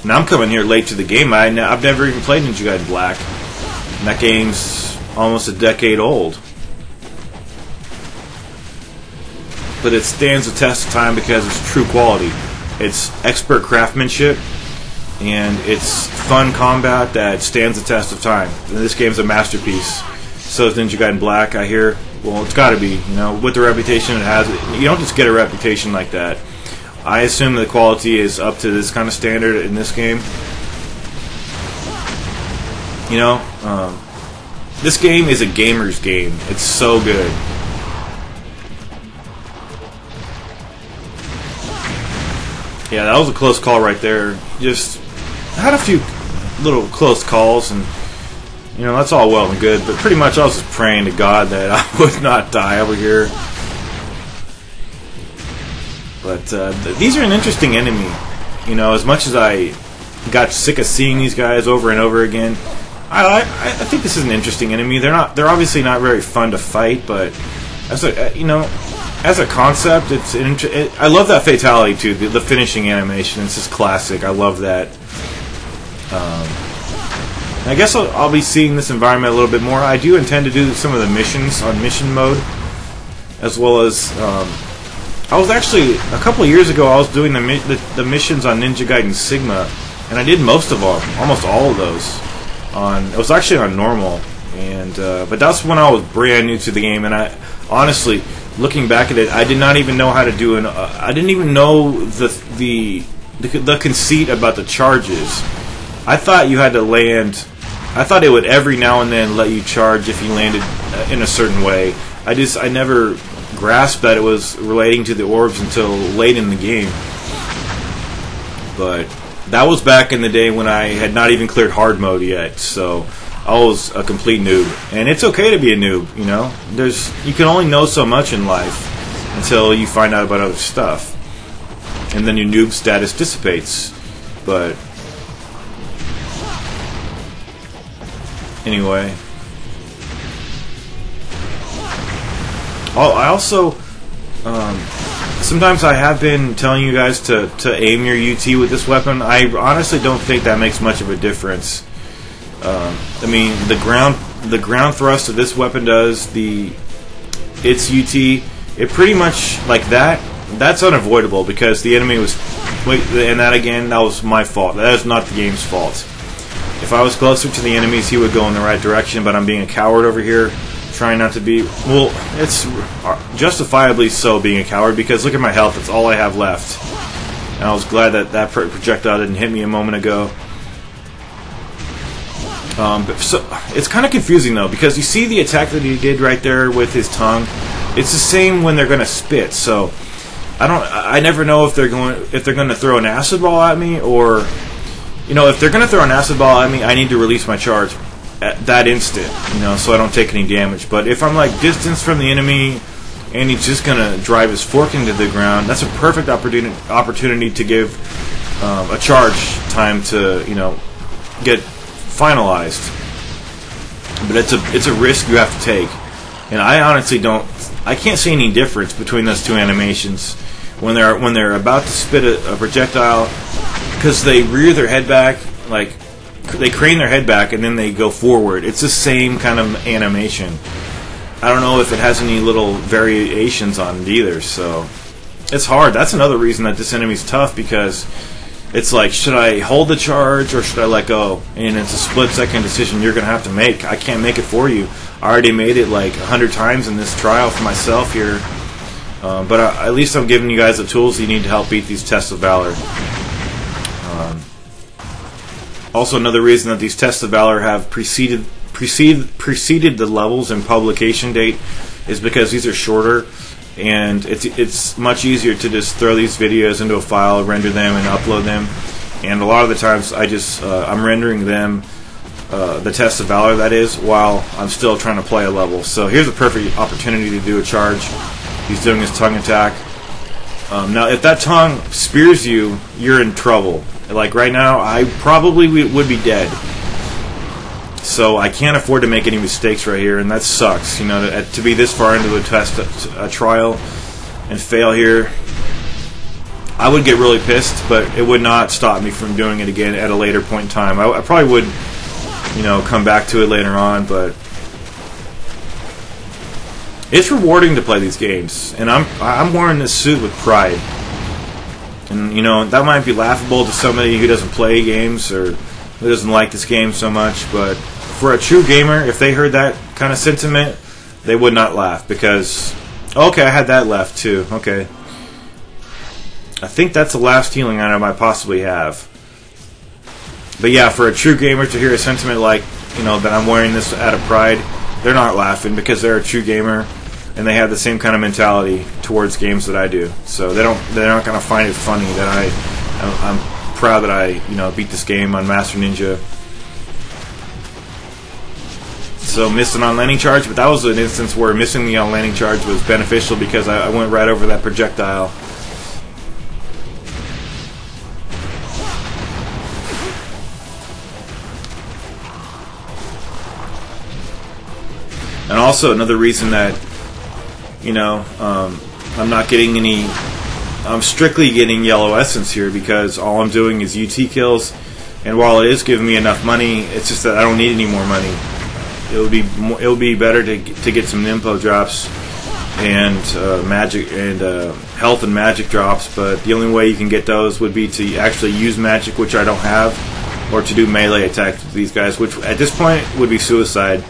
Now I'm coming here late to the game. I've never even played Ninja Gaiden Black. And that game's almost a decade old. But it stands the test of time because it's true quality. It's expert craftsmanship, and it's fun combat that stands the test of time. And this game's a masterpiece. So is Ninja Gaiden Black, I hear. Well, it's got to be, with the reputation it has. You don't just get a reputation like that. I assume the quality is up to this kind of standard in this game. This game is a gamer's game. It's so good. Yeah, that was a close call right there. Just had a few little close calls, and that's all well and good. But pretty much I was just praying to God that I would not die over here. But these are an interesting enemy. As much as I got sick of seeing these guys over and over again, I think this is an interesting enemy. They're obviously not very fun to fight, but as a concept, I love that fatality too. The finishing animation, it's just classic. I love that. I guess I'll be seeing this environment a little bit more. I do intend to do some of the missions on mission mode, as well as I was actually a couple of years ago. I was doing the missions on Ninja Gaiden Sigma, and I did most of them, almost all of those. It was actually on normal, and but that's when I was brand new to the game, and I honestly, looking back at it, I did not even know how to do I didn't even know the conceit about the charges. I thought you had to land. I thought it would every now and then let you charge if you landed in a certain way. I never grasp that it was relating to the orbs until late in the game. But that was back in the day when I had not even cleared hard mode yet, so I was a complete noob. And it's okay to be a noob, you know. You can only know so much in life until you find out about other stuff, and then your noob status dissipates. But anyway, I also sometimes I have been telling you guys to aim your UT with this weapon. I honestly don't think that makes much of a difference. I mean, the ground thrust of this weapon does its UT. It pretty much, like that. That's unavoidable because the enemy was. And that again, that was my fault. That is not the game's fault. If I was closer to the enemies, he would go in the right direction. But I'm being a coward over here, trying not to be. Well, it's justifiably so being a coward because look at my health. That's all I have left. And I was glad that projectile didn't hit me a moment ago. So it's kind of confusing though because you see the attack that he did right there with his tongue. It's the same when they're going to spit. So I never know if they're going to throw an acid ball at me, or you know, if they're going to throw an acid ball at me, I need to release my charge at that instant, you know, so I don't take any damage. But if I'm like distance from the enemy and he's just going to drive his fork into the ground, that's a perfect opportunity to give a charge time to, you know, get finalized. But it's a risk you have to take, and I honestly I can't see any difference between those two animations when they're about to spit a projectile, because they rear their head back, like they crane their head back and then they go forward. It's the same kind of animation. I don't know if it has any little variations on it either, so it's hard. That's another reason that this enemy's tough, because it's like, should I hold the charge or should I let go? And it's a split-second decision you're going to have to make. I can't make it for you. I already made it like 100 times in this trial for myself here. But at least I'm giving you guys the tools you need to help beat these tests of Valor. Also, another reason that these tests of Valor have preceded the levels in publication date is because these are shorter, and it's much easier to just throw these videos into a file, render them, and upload them. And a lot of the times I'm rendering them, the test of Valor that is, while I'm still trying to play a level. So here's a perfect opportunity to do a charge. He's doing his tongue attack. Now if that tongue spears you, you're in trouble. Like right now, I probably would be dead. So I can't afford to make any mistakes right here, and that sucks. You know, to be this far into a trial and fail here, I would get really pissed, but it would not stop me from doing it again at a later point in time. I probably would, you know, come back to it later on, but it's rewarding to play these games, and I'm wearing this suit with pride. And you know, that might be laughable to somebody who doesn't play games or who doesn't like this game so much, but for a true gamer, if they heard that kind of sentiment, they would not laugh, because okay, I had that left too. Okay, I think that's the last healing item I possibly have. But yeah, for a true gamer to hear a sentiment like, you know, that I'm wearing this out of pride, they're not laughing, because they're a true gamer and they have the same kind of mentality towards games that I do. So they're not going to find it funny that I'm proud that I, you know, beat this game on Master Ninja. So missed an on-landing charge, but that was an instance where missing the on-landing charge was beneficial, because I went right over that projectile. And also another reason that, you know, I'm not getting any, I'm strictly getting Yellow Essence here, because all I'm doing is UT kills, and while it is giving me enough money, it's just that I don't need any more money. It would be better to get some Nympho drops and magic and health and magic drops, but the only way you can get those would be to actually use magic, which I don't have, or to do melee attacks with these guys, which at this point would be suicide.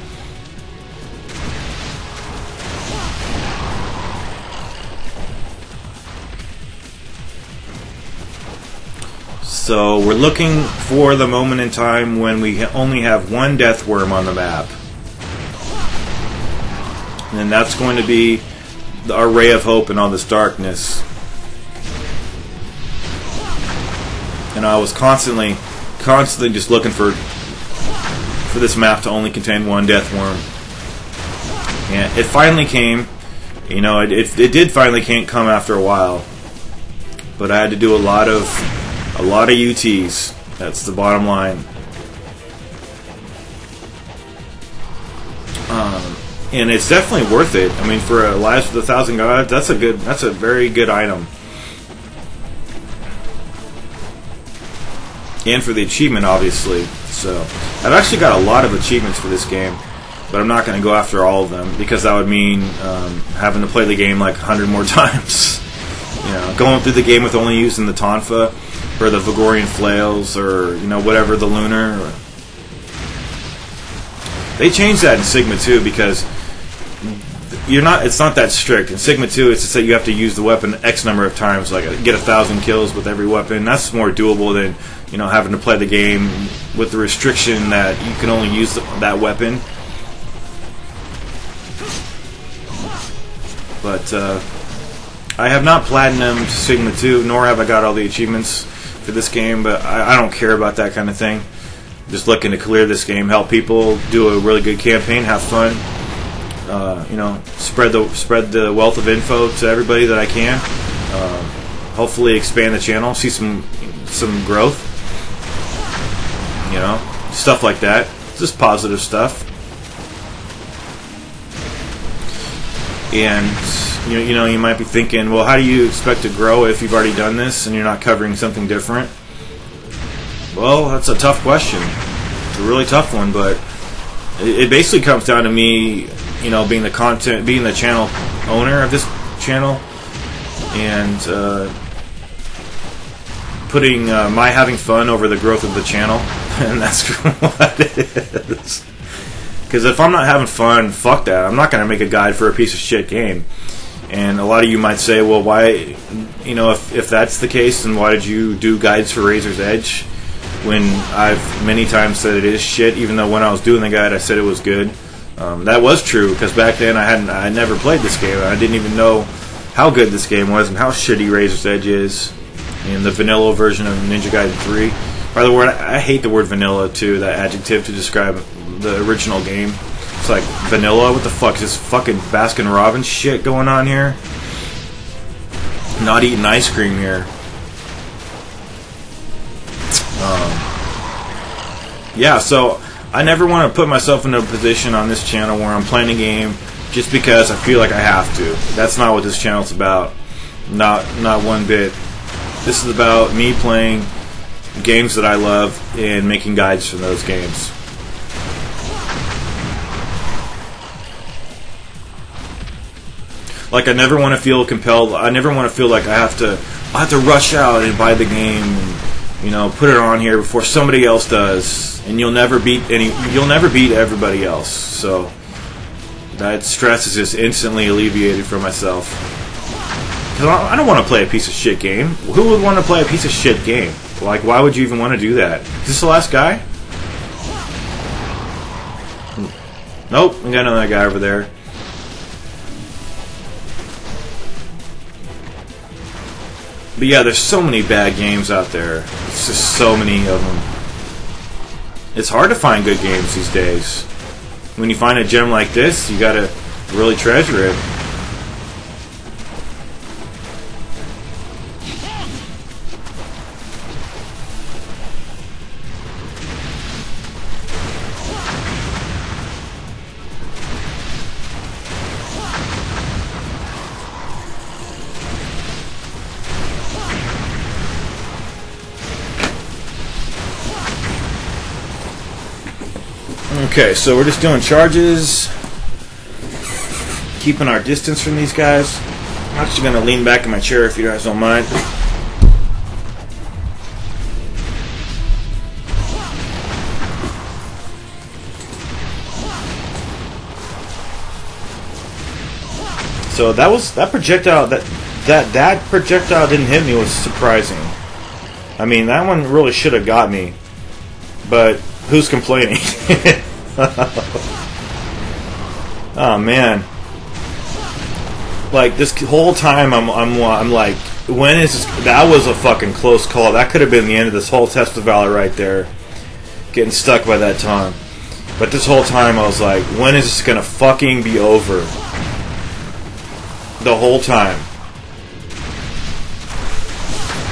So we're looking for the moment in time when we only have one death worm on the map. And that's going to be our ray of hope in all this darkness. And I was constantly just looking for this map to only contain one death worm. And it finally came. You know, it did finally come after a while. But I had to do a lot of UTs. That's the bottom line. And it's definitely worth it. I mean, for Lives with 1,000 Gods, that's a very good item. And for the achievement, obviously. So I've actually got a lot of achievements for this game, but I'm not going to go after all of them because that would mean having to play the game like 100 more times. You know, going through the game with only using the Tonfa or the Vigorian flails or, you know, whatever, the lunar. They changed that in Sigma 2 because it's not that strict. In Sigma 2, it's just that you have to use the weapon X number of times, like get 1,000 kills with every weapon. That's more doable than, you know, having to play the game with the restriction that you can only use that weapon. But I have not platinumed Sigma 2, nor have I got all the achievements for this game, but I don't care about that kind of thing. Just looking to clear this game, help people, do a really good campaign, have fun. You know, spread the wealth of info to everybody that I can. Hopefully, expand the channel, see some growth. You know, stuff like that. Just positive stuff. And you know, you might be thinking, well, how do you expect to grow if you've already done this and you're not covering something different? Well, that's a tough question. It's a really tough one, but it basically comes down to me, you know, being the channel owner of this channel, and putting my having fun over the growth of the channel, and that's what it is. Because if I'm not having fun, fuck that. I'm not going to make a guide for a piece of shit game. And a lot of you might say, well, why, you know, if that's the case, then why did you do guides for Razor's Edge? When I've many times said it is shit, even though when I was doing the guide I said it was good. That was true, because back then I never played this game. I didn't even know how good this game was and how shitty Razor's Edge is in the vanilla version of Ninja Gaiden 3. By the way, I hate the word vanilla too, that adjective to describe the original game. It's like, vanilla? What the fuck? Is this fucking Baskin Robbins shit going on here? Not eating ice cream here. Yeah, so I never want to put myself in a position on this channel where I'm playing a game just because I feel like I have to. That's not what this channel's about. Not one bit. This is about me playing games that I love and making guides for those games. Like, I never want to feel compelled. I never want to feel like I have to rush out and buy the game and, you know, put it on here before somebody else does. And you'll never beat everybody else. So that stress is just instantly alleviated for myself. Because I don't want to play a piece of shit game. Who would want to play a piece of shit game? Like, why would you even want to do that? Is this the last guy? Nope, we got another guy over there. But yeah, there's so many bad games out there. It's just so many of them. It's hard to find good games these days. When you find a gem like this, you gotta really treasure it. Okay, so we're just doing charges, keeping our distance from these guys. I'm actually going to lean back in my chair if you guys don't mind. So that projectile that projectile didn't hit me was surprising. I mean, that one really should have got me, but who's complaining? Oh man. like this whole time I'm like, when is this? That was a fucking close call. That could have been the end of this whole test of Valor right there. Getting stuck by that time. But this whole time I was like, when is this gonna fucking be over? The whole time.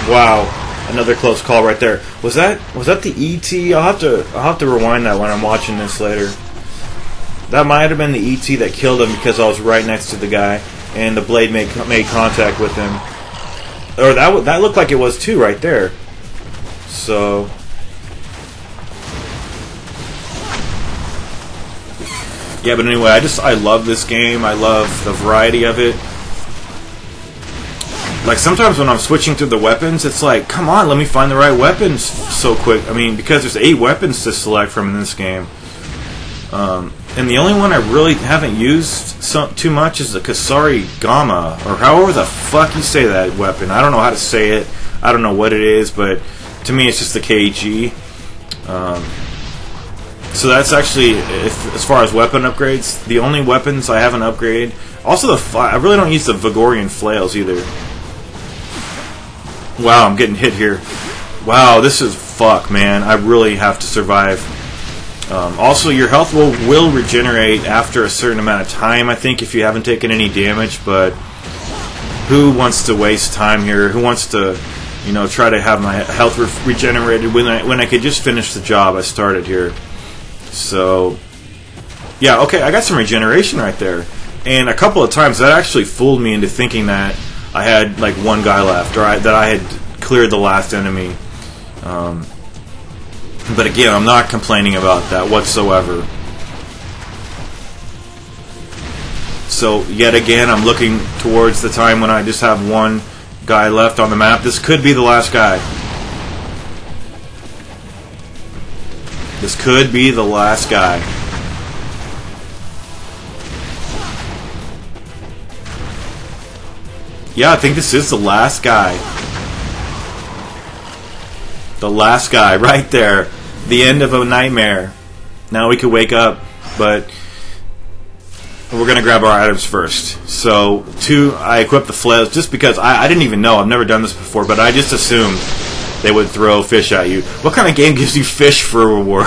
Wow, another close call right there. Was that the ET? I'll have to rewind that when I'm watching this later. That might have been the ET that killed him because I was right next to the guy and the blade made contact with him. Or that looked like it was too right there. So yeah, but anyway, I love this game. I love the variety of it. Like, sometimes when I'm switching through the weapons, it's like, come on, let me find the right weapons so quick. I mean, because there's 8 weapons to select from in this game. And the only one I really haven't used too much is the Kasari Gamma, or however the fuck you say that weapon. I don't know how to say it. I don't know what it is, but to me it's just the KG. So that's actually, as far as weapon upgrades, the only weapons I haven't upgraded. Also, I really don't use the Vigorian flails either. Wow, I'm getting hit here. Wow, this is fuck, man. I really have to survive. Also, your health will regenerate after a certain amount of time, I think, if you haven't taken any damage, but who wants to waste time here? Who wants to, you know, try to have my health regenerated when I could just finish the job I started here? So, yeah, okay, I got some regeneration right there. And a couple of times that actually fooled me into thinking that I had like one guy left, or that I had cleared the last enemy. But again, I'm not complaining about that whatsoever. So yet again, I'm looking towards the time when I just have one guy left on the map. This could be the last guy. This could be the last guy. Yeah, I think this is the last guy. The last guy, right there. The end of a nightmare. Now we can wake up, but we're going to grab our items first. So, I equipped the flails just because I didn't even know. I've never done this before, but I just assumed they would throw fish at you. What kind of game gives you fish for a reward?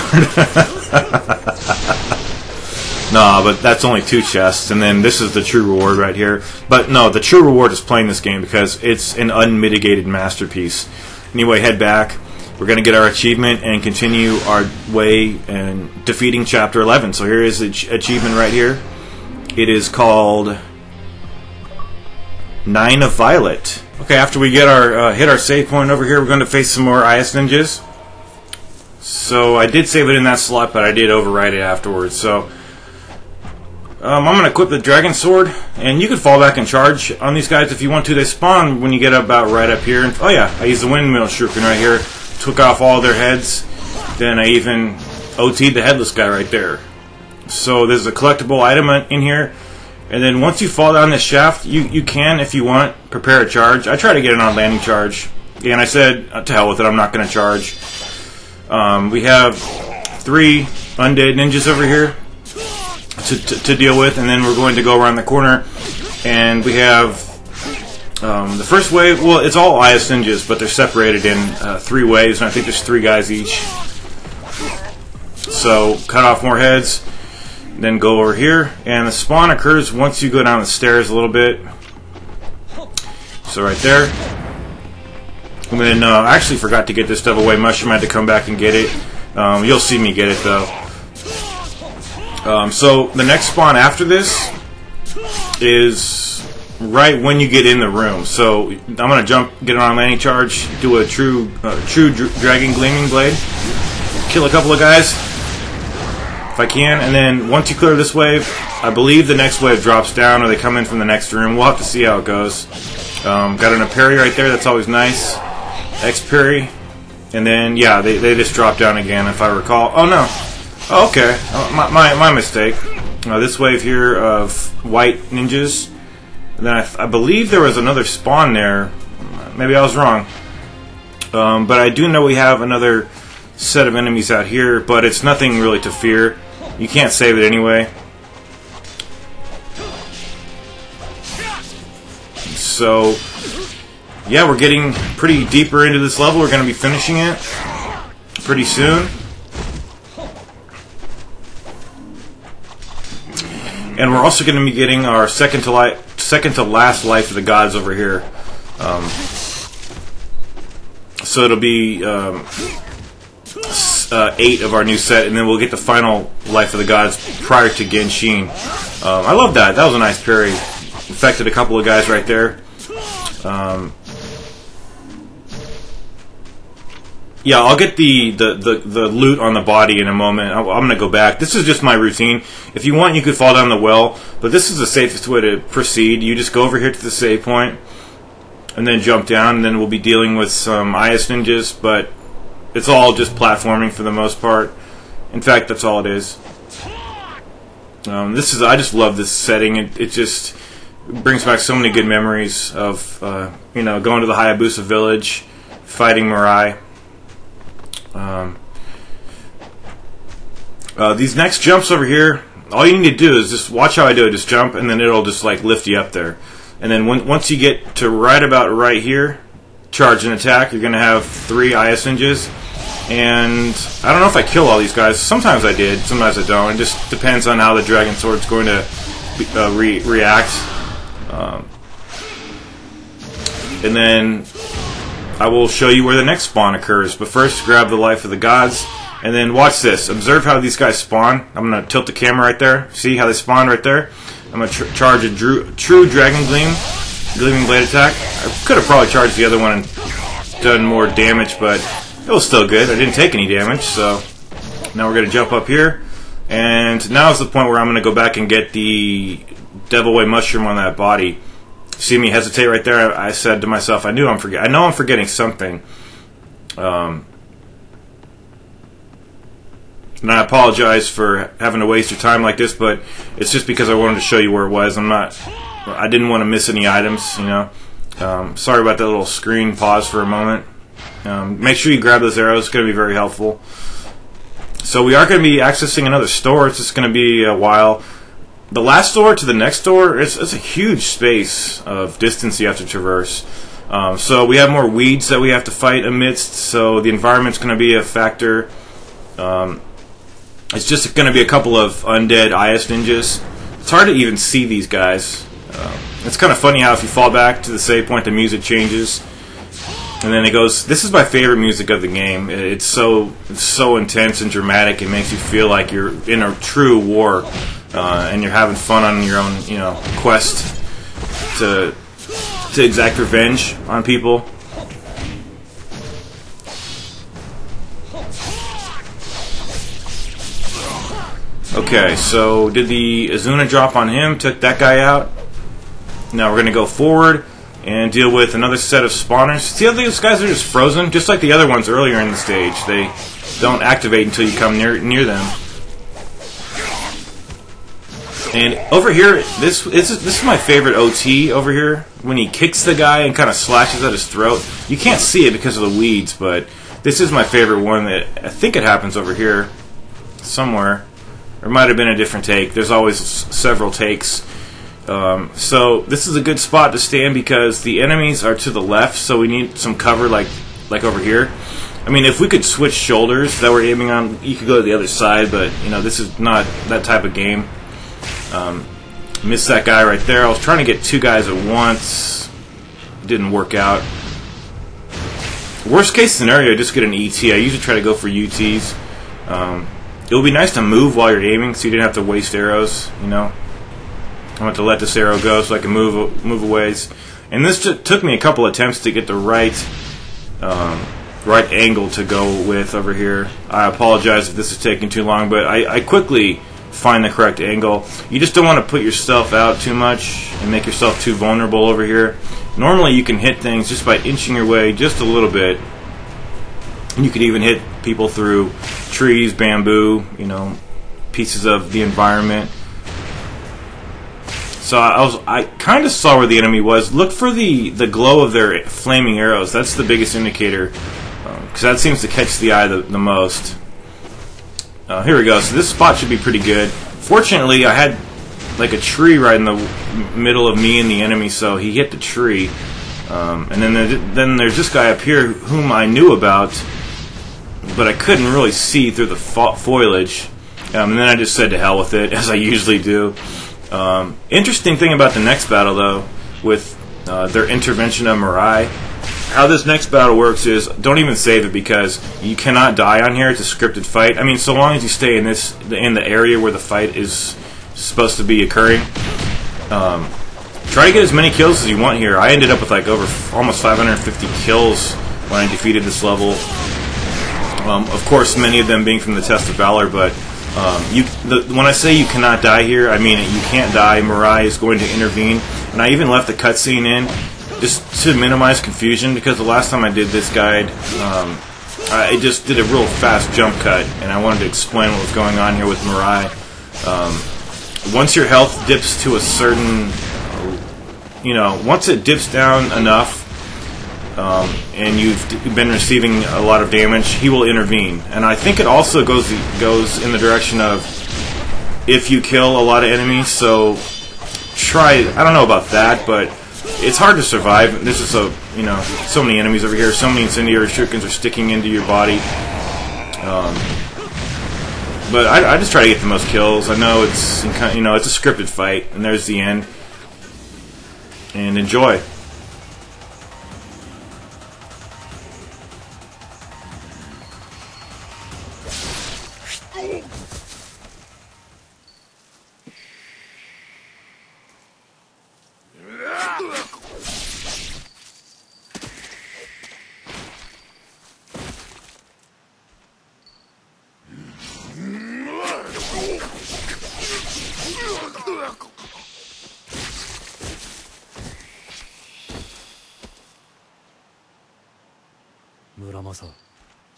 Nah, but that's only 2 chests, and then this is the true reward right here. But no, the true reward is playing this game because it's an unmitigated masterpiece. Anyway, head back. We're going to get our achievement and continue our way in defeating Chapter 11. So here is the achievement right here. It is called 9 of Violet. Okay, after we get our hit our save point over here, we're going to face some more IS ninjas. So I did save it in that slot, but I did overwrite it afterwards. So I'm going to equip the Dragon Sword, and you can fall back and charge on these guys if you want to. They spawn when you get about right up here. And, oh yeah, I used the Windmill Shuriken right here. Took off all their heads. Then I even OT'd the headless guy right there. So there's a collectible item in here. And then once you fall down this shaft, you can, if you want, prepare a charge. I try to get it on landing charge. And I said, to hell with it, I'm not going to charge. We have 3 undead ninjas over here to deal with, and then we're going to go around the corner, and we have the first wave. Well, it's all IS ninjas, but they're separated in 3 waves, and I think there's 3 guys each. So cut off more heads, then go over here, and the spawn occurs once you go down the stairs a little bit. So right there. And then I actually forgot to get this Devil Way Mushroom. I had to come back and get it. You'll see me get it though. So the next spawn after this is right when you get in the room. So I'm gonna jump, get it on landing charge, do a true Dragon Gleaming Blade, kill a couple of guys if I can, and then once you clear this wave, I believe the next wave drops down, or they come in from the next room. We'll have to see how it goes. Got an parry right there. That's always nice. X parry, and then yeah, they just drop down again if I recall. Oh no. Oh, okay, my mistake. This wave here of white ninjas. And then I believe there was another spawn there. Maybe I was wrong. But I do know we have another set of enemies out here, but it's nothing really to fear. You can't save it anyway. So yeah, we're getting pretty deeper into this level. We're going to be finishing it pretty soon. And we're also going to be getting our second to last life of the gods over here. So it'll be 8 of our new set, and then we'll get the final life of the gods prior to Genshin. I love that. That was a nice parry. Infected a couple of guys right there. Yeah, I'll get the loot on the body in a moment. I'm going to go back. This is just my routine. If you want, you could fall down the well, but this is the safest way to proceed. You just go over here to the save point, and then jump down, and then we'll be dealing with some IS ninjas, but it's all just platforming for the most part. In fact, that's all it is. I just love this setting. It just brings back so many good memories of going to the Hayabusa village, fighting Mirai. These next jumps over here, all you need to do is just watch how I do it. Just jump, and then it'll just like lift you up there. And then once you get to right about right here, charge and attack, you're going to have 3 IS ninjas. And I don't know if I kill all these guys. Sometimes I did, sometimes I don't. It just depends on how the Dragon Sword's going to react. And then I will show you where the next spawn occurs. But first, grab the life of the gods. And then watch this. Observe how these guys spawn. I'm going to tilt the camera right there. See how they spawn right there? I'm going to charge a true Dragon Gleaming Blade attack. I could have probably charged the other one and done more damage, but it was still good. I didn't take any damage, so now we're going to jump up here. And now is the point where I'm going to go back and get the Devil Way Mushroom on that body. See me hesitate right there? I said to myself, I know I'm forgetting something. And I apologize for having to waste your time like this, but it's just because I wanted to show you where it was. I didn't want to miss any items, you know. Sorry about that little screen pause for a moment. Make sure you grab those arrows. It's going to be very helpful. So we are going to be accessing another store. It's just going to be a while. The last store to the next store, it's a huge space of distance you have to traverse. So we have more weeds that we have to fight amidst, so the environment's going to be a factor. It's just going to be a couple of undead IS ninjas. It's hard to even see these guys. It's kind of funny how if you fall back to the save point, the music changes. And then it goes, this is my favorite music of the game. It's so intense and dramatic. It makes you feel like you're in a true war. And you're having fun on your own, quest to exact revenge on people. Okay, so did the Azuna drop on him? Took that guy out. Now we're going to go forward and deal with another set of spawners. See how these guys are just frozen? Just like the other ones earlier in the stage. They don't activate until you come near them. And over here, this is my favorite OT over here. When he kicks the guy and kind of slashes at his throat. You can't see it because of the weeds, but this is my favorite one. That I think it happens over here somewhere. Or it might have been a different take. There's always several takes. So this is a good spot to stand because the enemies are to the left, so we need some cover like over here. I mean, if we could switch shoulders that we're aiming on, you could go to the other side, but this is not that type of game. Missed that guy right there. I was trying to get 2 guys at once. Didn't work out. Worst case scenario, just get an ET. I usually try to go for UTs. It would be nice to move while you're aiming, so you didn't have to waste arrows. I want to let this arrow go so I can move a ways. And this took me a couple attempts to get the right angle to go with over here. I apologize if this is taking too long, but I quickly find the correct angle. You just don't want to put yourself out too much and make yourself too vulnerable over here. Normally you can hit things just by inching your way just a little bit. You could even hit people through trees, bamboo, pieces of the environment. So I kind of saw where the enemy was. Look for the glow of their flaming arrows. That's the biggest indicator, because that seems to catch the eye the most. Here we go. So this spot should be pretty good. Fortunately, I had like a tree right in the middle of me and the enemy, so he hit the tree. And then there's this guy up here whom I knew about, but I couldn't really see through the foliage. And then I just said to hell with it, as I usually do. Interesting thing about the next battle, though, with their intervention of Mirai, how this next battle works is, don't even save it because you cannot die on here. It's a scripted fight. I mean, so long as you stay in the area where the fight is supposed to be occurring. Try to get as many kills as you want here. I ended up with like over almost 550 kills when I defeated this level. Of course, many of them being from the Test of Valor, but when I say you cannot die here, I mean it. You can't die. Mirai is going to intervene. And I even left the cutscene in just to minimize confusion, because the last time I did this guide, I just did a real fast jump cut, and I wanted to explain what was going on here with Mirai. Once your health dips to a certain, once it dips down enough, and you've been receiving a lot of damage, he will intervene. And I think it also goes in the direction of if you kill a lot of enemies. So I don't know about that, but it's hard to survive. This is so many enemies over here. So many incendiary shurikens are sticking into your body. But I just try to get the most kills. I know it's a scripted fight, and there's the end. And enjoy.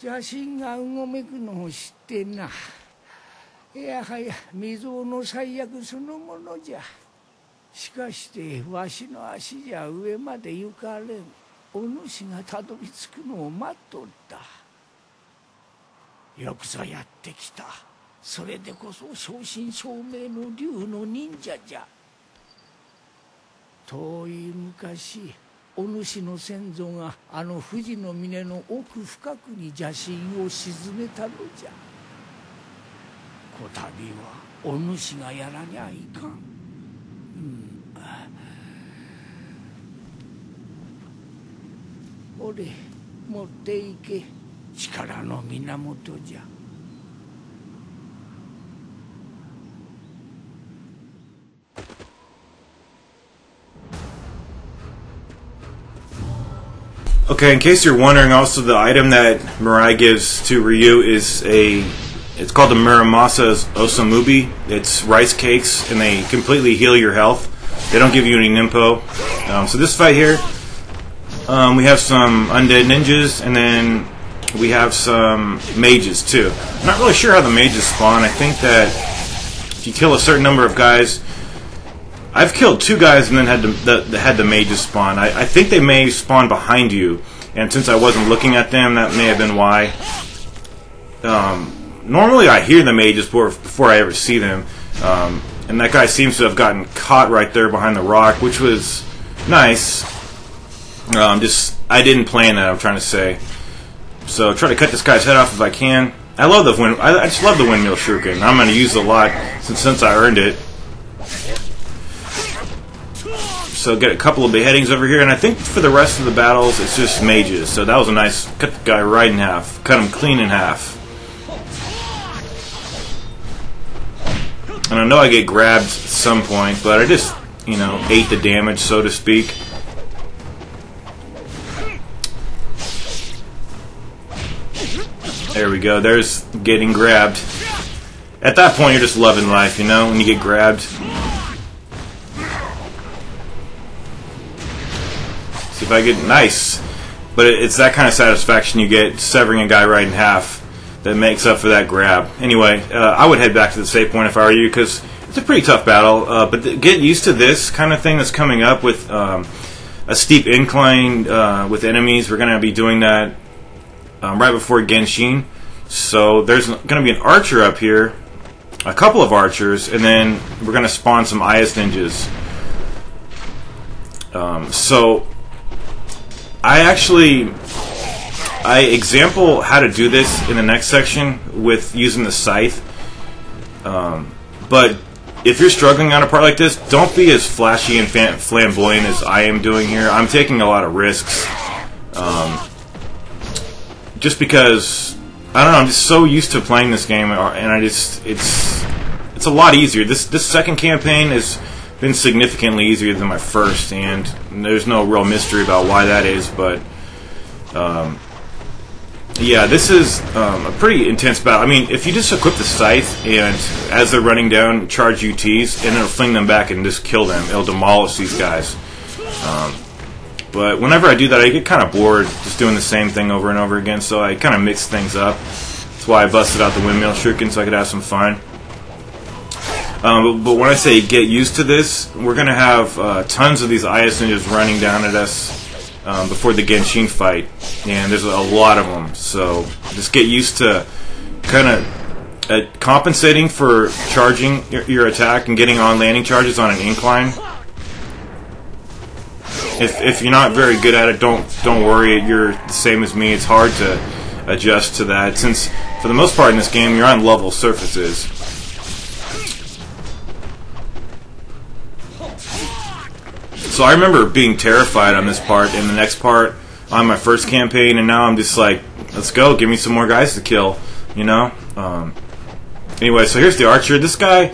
邪神がうごめくのを知ってな。いやはや未曾有の最悪そのものじゃ。しかしてわしの足じゃ上まで行かれん。お主がたどり着くのを待っとった。よくぞやってきた。それでこそ正真正銘の竜の忍者じゃ。遠い昔、お主の先祖があの富士の峰の奥深くに邪神を鎮めたのじゃ。こたびはお主がやらにゃいかん。俺持っていけ。力の源じゃ。Okay, in case you're wondering, also the item that Mirai gives to Ryu is it's called the Muramasa Osamubi. It's rice cakes, and they completely heal your health. They don't give you any Nimpo. So this fight here, we have some undead ninjas, and then we have some mages too. I'm not really sure how the mages spawn. I think that if you kill a certain number of guys, I've killed 2 guys and then had the mages spawn. I think they may spawn behind you, and since I wasn't looking at them, that may have been why. Normally I hear the mages before I ever see them, and that guy seems to have gotten caught right there behind the rock, which was nice. I didn't plan that, I'm trying to say. So try to cut this guy's head off if I can. I love the I just love the windmill shuriken. I'm going to use it a lot since I earned it. So get a couple of beheadings over here, and I think for the rest of the battles it's just mages. So that was a nice, cut the guy right in half, cut him clean in half. And I know I get grabbed at some point, but I just, ate the damage, so to speak. There we go, there's getting grabbed. At that point you're just loving life, when you get grabbed. If I get nice, but it's that kind of satisfaction you get severing a guy right in half that makes up for that grab. Anyway, I would head back to the save point if I were you, because it's a pretty tough battle. But get used to this kind of thing that's coming up with a steep incline with enemies. We're going to be doing that right before Genshin. So there's going to be an archer up here, a couple of archers, and then we're going to spawn some IS ninjas. So I example how to do this in the next section with using the scythe. But if you're struggling on a part like this, don't be as flashy and flamboyant as I am doing here. I'm taking a lot of risks. Just because, I don't know, I'm just so used to playing this game, and it's a lot easier. This second campaign has been significantly easier than my first, and there's no real mystery about why that is, but yeah, this is a pretty intense battle. I mean, if you just equip the scythe and as they're running down, charge UTs, and it'll fling them back and just kill them. It'll demolish these guys. But whenever I do that, I get kind of bored just doing the same thing over and over again, so I kind of mix things up. That's why I busted out the windmill shuriken, so I could have some fun. But when I say get used to this, we're going to have tons of these IS ninjas running down at us before the Genshin fight, and there's a lot of them, so just get used to kind of compensating for charging your attack and getting on landing charges on an incline. If you're not very good at it, don't worry. You're the same as me. It's hard to adjust to that, since for the most part in this game you're on level surfaces. So I remember being terrified on this part and the next part on my first campaign, and now I'm just like, let's go, give me some more guys to kill, you know? Anyway, so here's the archer. This guy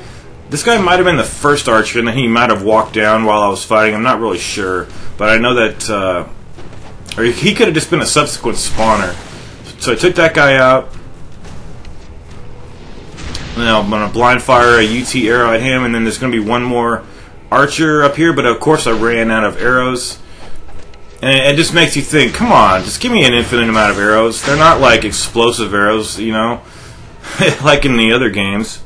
might have been the first archer, and then he might have walked down while I was fighting. I'm not really sure, but I know that, or he could have just been a subsequent spawner. So I took that guy out. Now I'm going to blind fire a UT arrow at him, and then there's going to be one more archer up here, but of course I ran out of arrows. And it just makes you think, come on, just give me an infinite amount of arrows. They're not like explosive arrows, you know, like in the other games.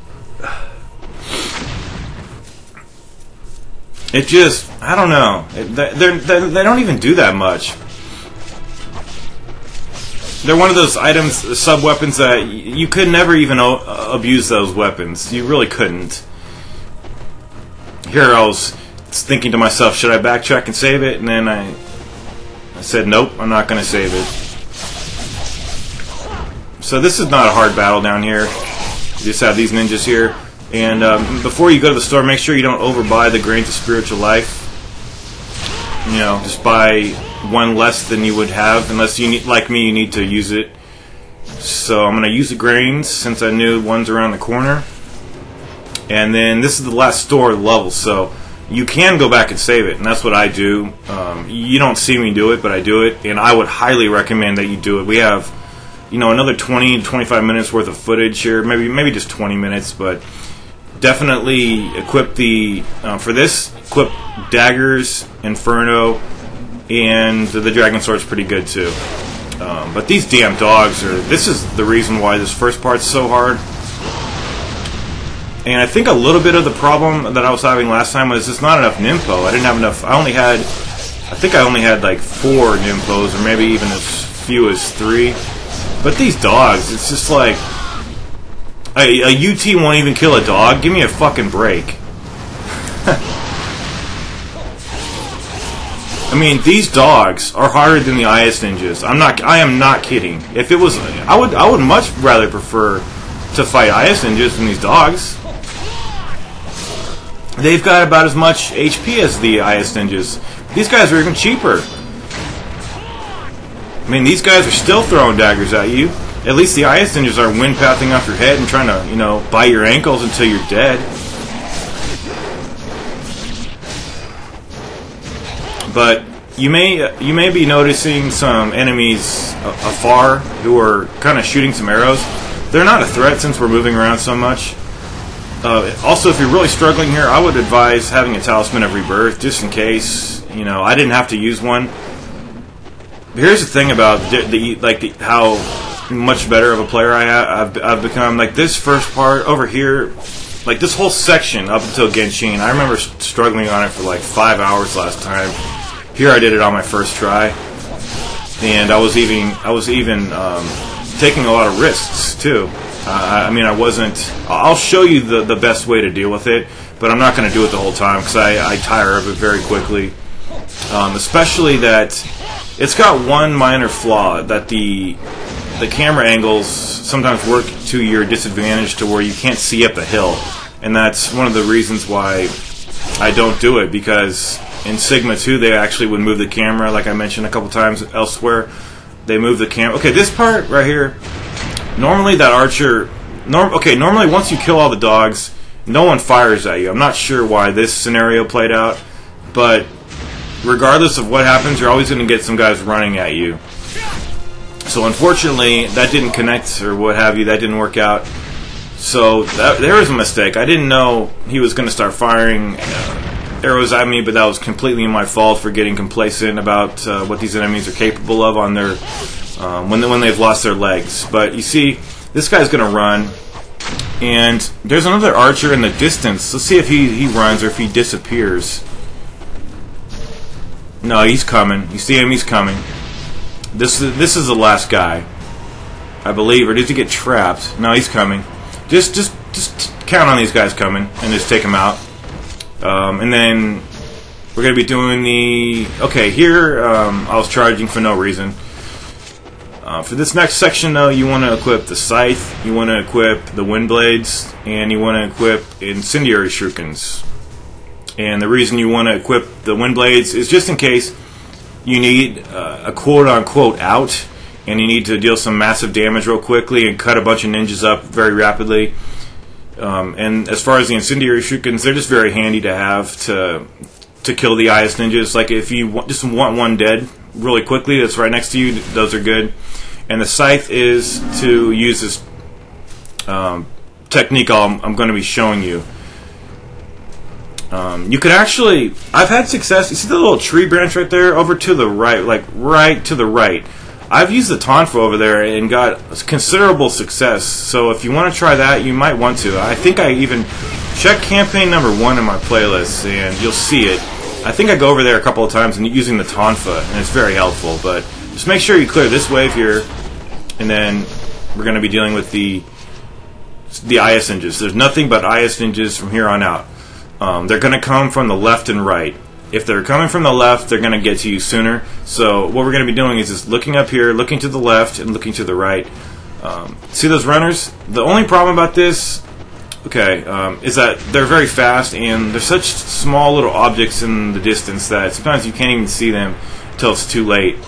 It just, I don't know. They don't even do that much. They're one of those items, sub-weapons, that you could never even abuse those weapons. You really couldn't. Here I was thinking to myself, should I backtrack and save it? And then I said, nope, I'm not going to save it. So this is not a hard battle down here. You just have these ninjas here. And before you go to the store, make sure you don't overbuy the grains of spiritual life. You know, just buy one less than you would have, unless you need, like me, you need to use it. So I'm going to use the grains since I knew one's around the corner. And then this is the last store level, so you can go back and save it, and that's what I do. You don't see me do it, but I do it, and I would highly recommend that you do it. We have, you know, another 20 to 25 minutes worth of footage here, maybe just 20 minutes, but definitely equip the for this. Equip daggers, Inferno, and the Dragon Sword's pretty good too. But these damn dogs are. This is the reason why this first part's so hard. And I think a little bit of the problem that I was having last time was just not enough Nympho. I didn't have enough. I think I only had like 4 Nymphos, or maybe even as few as 3. But these dogs, it's just like a UT won't even kill a dog. Give me a fucking break. I mean, these dogs are harder than the IS ninjas. I am not kidding. If it was, I would much rather prefer to fight IS ninjas than these dogs. They've got about as much HP as the IS ninjas. These guys are even cheaper. I mean, these guys are still throwing daggers at you. At least the IS ninjas are wind pathing off your head and trying to, you know, bite your ankles until you're dead. But you may be noticing some enemies afar who are kind of shooting some arrows. They're not a threat since we're moving around so much. Also, if you're really struggling here, I would advise having a Talisman of Rebirth, just in case. You know, I didn't have to use one. But here's the thing about how much better of a player I've become. Like this first part over here, like this whole section up until Genshin, I remember struggling on it for like 5 hours last time. Here I did it on my first try, and I was even taking a lot of risks too. I mean, I wasn't. I'll show you the best way to deal with it, but I'm not going to do it the whole time because I tire of it very quickly. Especially that it's got one minor flaw, that the camera angles sometimes work to your disadvantage to where you can't see up a hill, and that's one of the reasons why I don't do it, because in Sigma 2 they actually would move the camera, like I mentioned a couple times elsewhere. They move the camera. Okay, this part right here, normally that archer, normally once you kill all the dogs, no one fires at you. I'm not sure why this scenario played out, but regardless of what happens, you're always going to get some guys running at you. So unfortunately, that didn't connect or what have you. That didn't work out. So there was a mistake. I didn't know he was going to start firing arrows at me, but that was completely my fault for getting complacent about what these enemies are capable of on their when they've lost their legs. But you see, this guy's going to run, and there's another archer in the distance. Let's see if he runs or if he disappears. No, he's coming. You see him? He's coming. This is the last guy, I believe, or did he get trapped? No, he's coming. Just count on these guys coming and just take them out. And then we're going to be doing the... Okay, here I was charging for no reason. For this next section, though, you want to equip the scythe, you want to equip the wind blades, and you want to equip incendiary shurikens. And the reason you want to equip the wind blades is just in case you need a quote-unquote out, and you need to deal some massive damage real quickly and cut a bunch of ninjas up very rapidly. And as far as the incendiary shurikens, they're just very handy to have to kill the IS ninjas. Like if you just want one dead really quickly that's right next to you, those are good. And the scythe is to use this technique I'm going to be showing you. You could actually, I've had success. You see the little tree branch right there over to the right, like right to the right. I've used the tonfa over there and got considerable success. So if you want to try that, you might want to. I think I even check campaign number 1 in my playlist, and you'll see it. I think I go over there a couple of times and using the tonfa, and it's very helpful. But just make sure you clear this wave here, and then we're going to be dealing with the IS ninjas. There's nothing but IS ninjas from here on out. They're going to come from the left and right. If they're coming from the left, they're going to get to you sooner. So what we're going to be doing is just looking up here, looking to the left, and looking to the right. See those runners? The only problem about this, is that they're very fast, and they're such small little objects in the distance that sometimes you can't even see them until it's too late.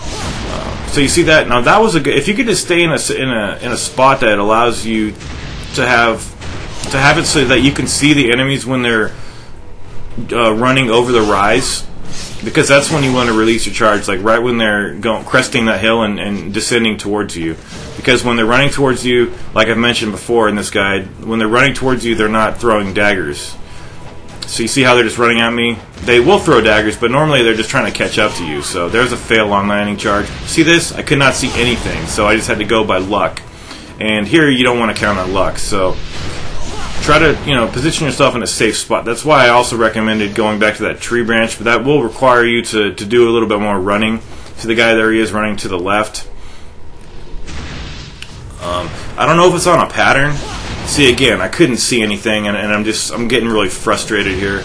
So you see that? Now that was a good. If you could just stay in a spot that allows you to have it so that you can see the enemies when they're running over the rise, because that's when you want to release your charge, like right when they're cresting that hill and descending towards you. Because when they're running towards you, like I've mentioned before in this guide, when they're running towards you, they're not throwing daggers. So you see how they're just running at me? They will throw daggers, but normally they're just trying to catch up to you. So there's a fail on landing charge. See this? I could not see anything, so I just had to go by luck. And here you don't want to count on luck, so try to, position yourself in a safe spot. That's why I also recommended going back to that tree branch, but that will require you to do a little bit more running. See the guy there, he is running to the left. I don't know if it's on a pattern. See, again, I couldn't see anything, and I'm getting really frustrated here.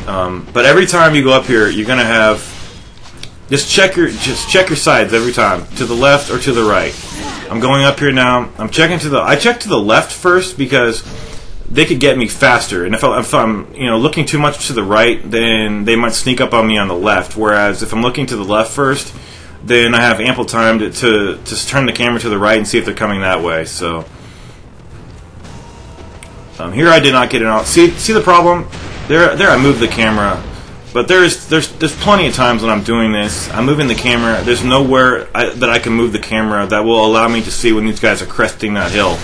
But every time you go up here, you're gonna have just check your sides every time, to the left or to the right. I'm going up here now. I check to the left first because they could get me faster, and if I'm looking too much to the right, then they might sneak up on me on the left. Whereas if I'm looking to the left first, then I have ample time to turn the camera to the right and see if they're coming that way. So here I did not get it out. See the problem? There I moved the camera, but there's plenty of times when I'm doing this. I'm moving the camera. There's nowhere that I can move the camera that will allow me to see when these guys are cresting that hill.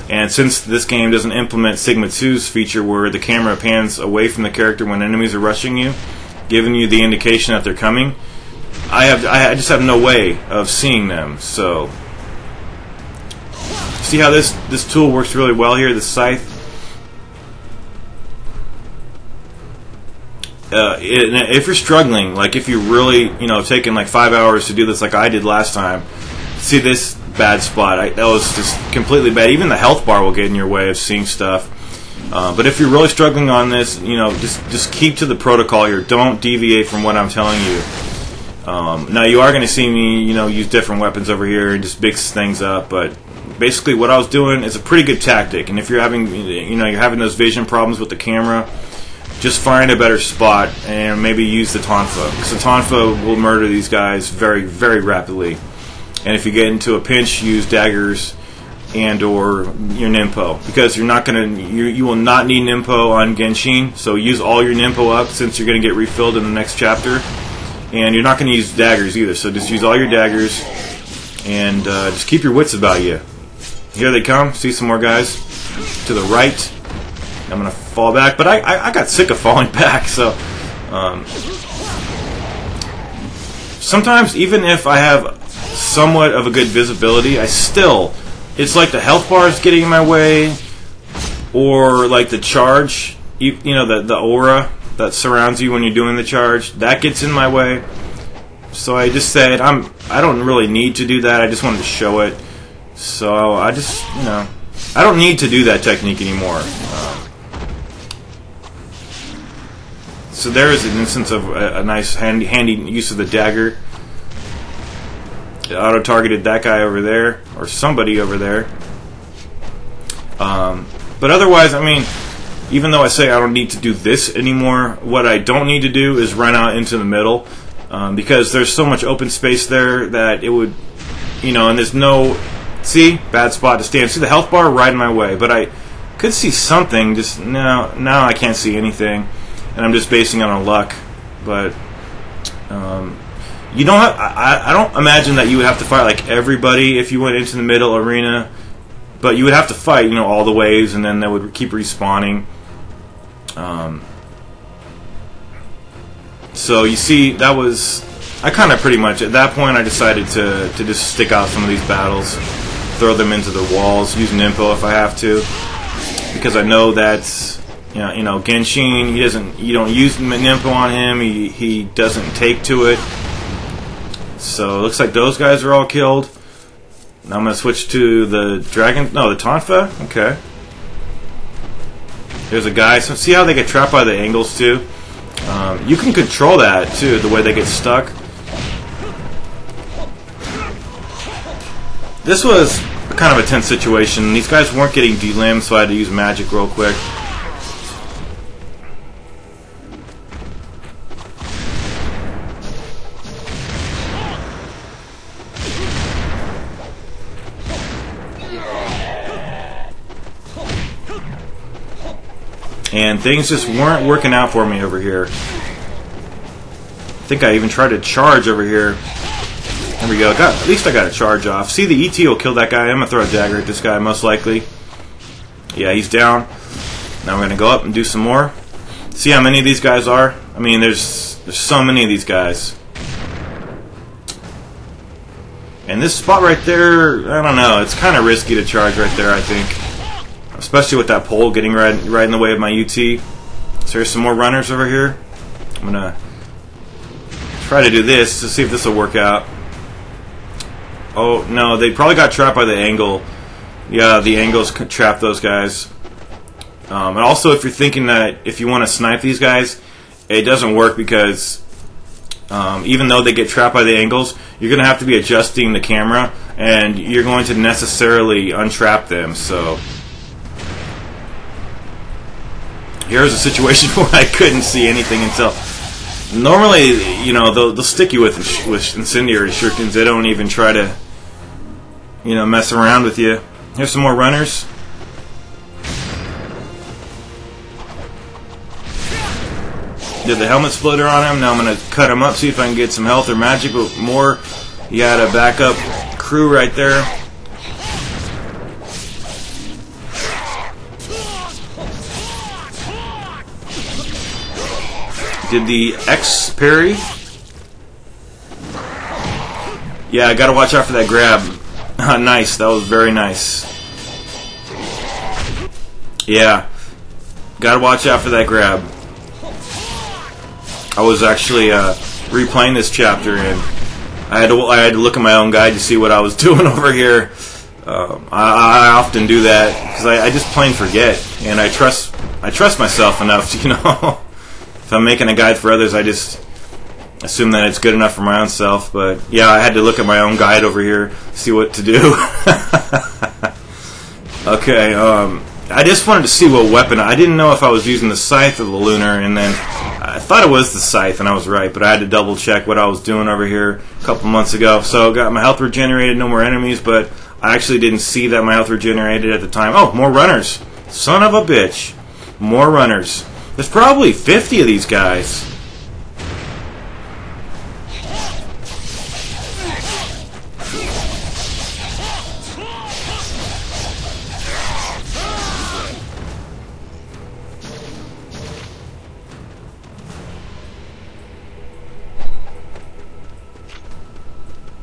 And since this game doesn't implement Sigma 2's feature where the camera pans away from the character when enemies are rushing you, giving you the indication that they're coming, I just have no way of seeing them. So see how this tool works really well here, the scythe. If you're struggling, like if you really taking like 5 hours to do this like I did last time, see this bad spot. That was just completely bad. Even the health bar will get in your way of seeing stuff. But if you're really struggling on this, just keep to the protocol here. Don't deviate from what I'm telling you. Now you are going to see me, use different weapons over here and just mix things up. But basically, what I was doing is a pretty good tactic. And if you're having, you're having those vision problems with the camera, just find a better spot and maybe use the tonfa, because the tonfa will murder these guys very, very rapidly. And if you get into a pinch, use daggers and or your Nimpo, because you're not gonna, you will not need Nimpo on Genshin. So use all your Nimpo up, since you're gonna get refilled in the next chapter, and you're not gonna use daggers either. So just use all your daggers and just keep your wits about you. Here they come. See some more guys to the right. I'm gonna fall back, but I got sick of falling back. So sometimes, even if I have somewhat of a good visibility, it's like the health bar is getting in my way, or like the charge, the aura that surrounds you when you're doing the charge, that gets in my way. So I just said I don't really need to do that. I just wanted to show it. So I just I don't need to do that technique anymore. So there is an instance of a nice handy use of the dagger. It auto-targeted that guy over there, or somebody over there. But otherwise, even though I say I don't need to do this anymore, what I don't need to do is run out into the middle, because there's so much open space there that it would, and there's no, see, bad spot to stand. See the health bar right in my way, but I could see something. Just now I can't see anything. And I'm just basing it on luck, but you don't have. I don't imagine that you would have to fight like everybody if you went into the middle arena, but you would have to fight, all the waves, and then they would keep respawning. So you see, that was, I kind of pretty much at that point I decided to just stick out some of these battles, throw them into the walls, use Nimpo if I have to, because I know that's. Genshin, you don't use Nimpo on him, he doesn't take to it. So it looks like those guys are all killed. Now I'm going to switch to the dragon, the Tonfa, okay. There's a guy, so see how they get trapped by the angles too? You can control that too, the way they get stuck. This was kind of a tense situation. These guys weren't getting delimbed, so I had to use magic real quick. And things just weren't working out for me over here. I think I even tried to charge over here. There we go. At least I got a charge off. See, the ET will kill that guy. I'm going to throw a dagger at this guy, most likely. Yeah, he's down. Now we're going to go up and do some more. See how many of these guys are? There's so many of these guys. And this spot right there, I don't know. It's kind of risky to charge right there, I think. Especially with that pole getting right in the way of my UT. So there's some more runners over here. I'm going to try to do this to see if this will work out. Oh, no, they probably got trapped by the angle. Yeah, the angles trap those guys. And also, if you're thinking that if you want to snipe these guys, it doesn't work, because even though they get trapped by the angles, you're going to have to be adjusting the camera, and you're going to necessarily untrap them. So here's a situation where I couldn't see anything until... Normally, they'll stick you with incendiary shurikens. They don't even try to, mess around with you. Here's some more runners. Did the helmet splitter on him. Now I'm going to cut him up, see if I can get some health or magic. But more, you got a backup crew right there. Did the X parry? Yeah, I gotta watch out for that grab. Nice, that was very nice. Yeah, gotta watch out for that grab. I was actually replaying this chapter, and I had to look at my own guide to see what I was doing over here. I often do that because I just plain forget, and I trust myself enough to, if I'm making a guide for others, I just assume that it's good enough for my own self. But yeah, I had to look at my own guide over here, see what to do. Okay, I just wanted to see what weapon. I didn't know if I was using the scythe or the lunar, and then I thought it was the scythe, and I was right, but I had to double check what I was doing over here a couple months ago. So got my health regenerated, no more enemies, but I actually didn't see that my health regenerated at the time. Oh, more runners. Son of a bitch. More runners. There's probably 50 of these guys.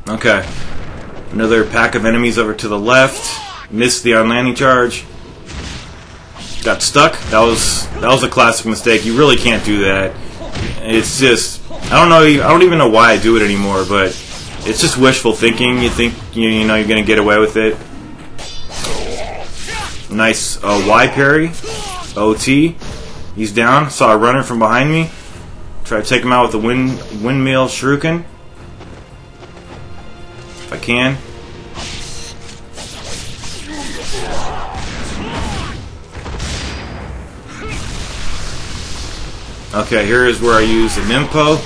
Okay. Another pack of enemies over to the left. Missed the on-landing charge. Got stuck. That was a classic mistake. You really can't do that. It's just, I don't even know why I do it anymore, but it's just wishful thinking. You think you're gonna get away with it. Nice Y parry. OT. He's down. Saw a runner from behind me. Try to take him out with the windmill shuriken. If I can. Okay, here is where I use the Nimpo.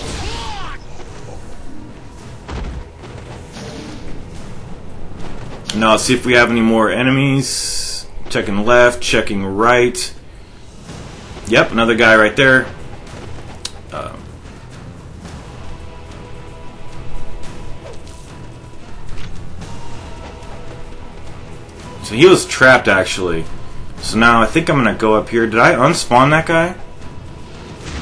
Now let's see if we have any more enemies. Checking left, checking right. Yep, another guy right there. So he was trapped actually. So now I think I'm gonna go up here. Did I unspawn that guy?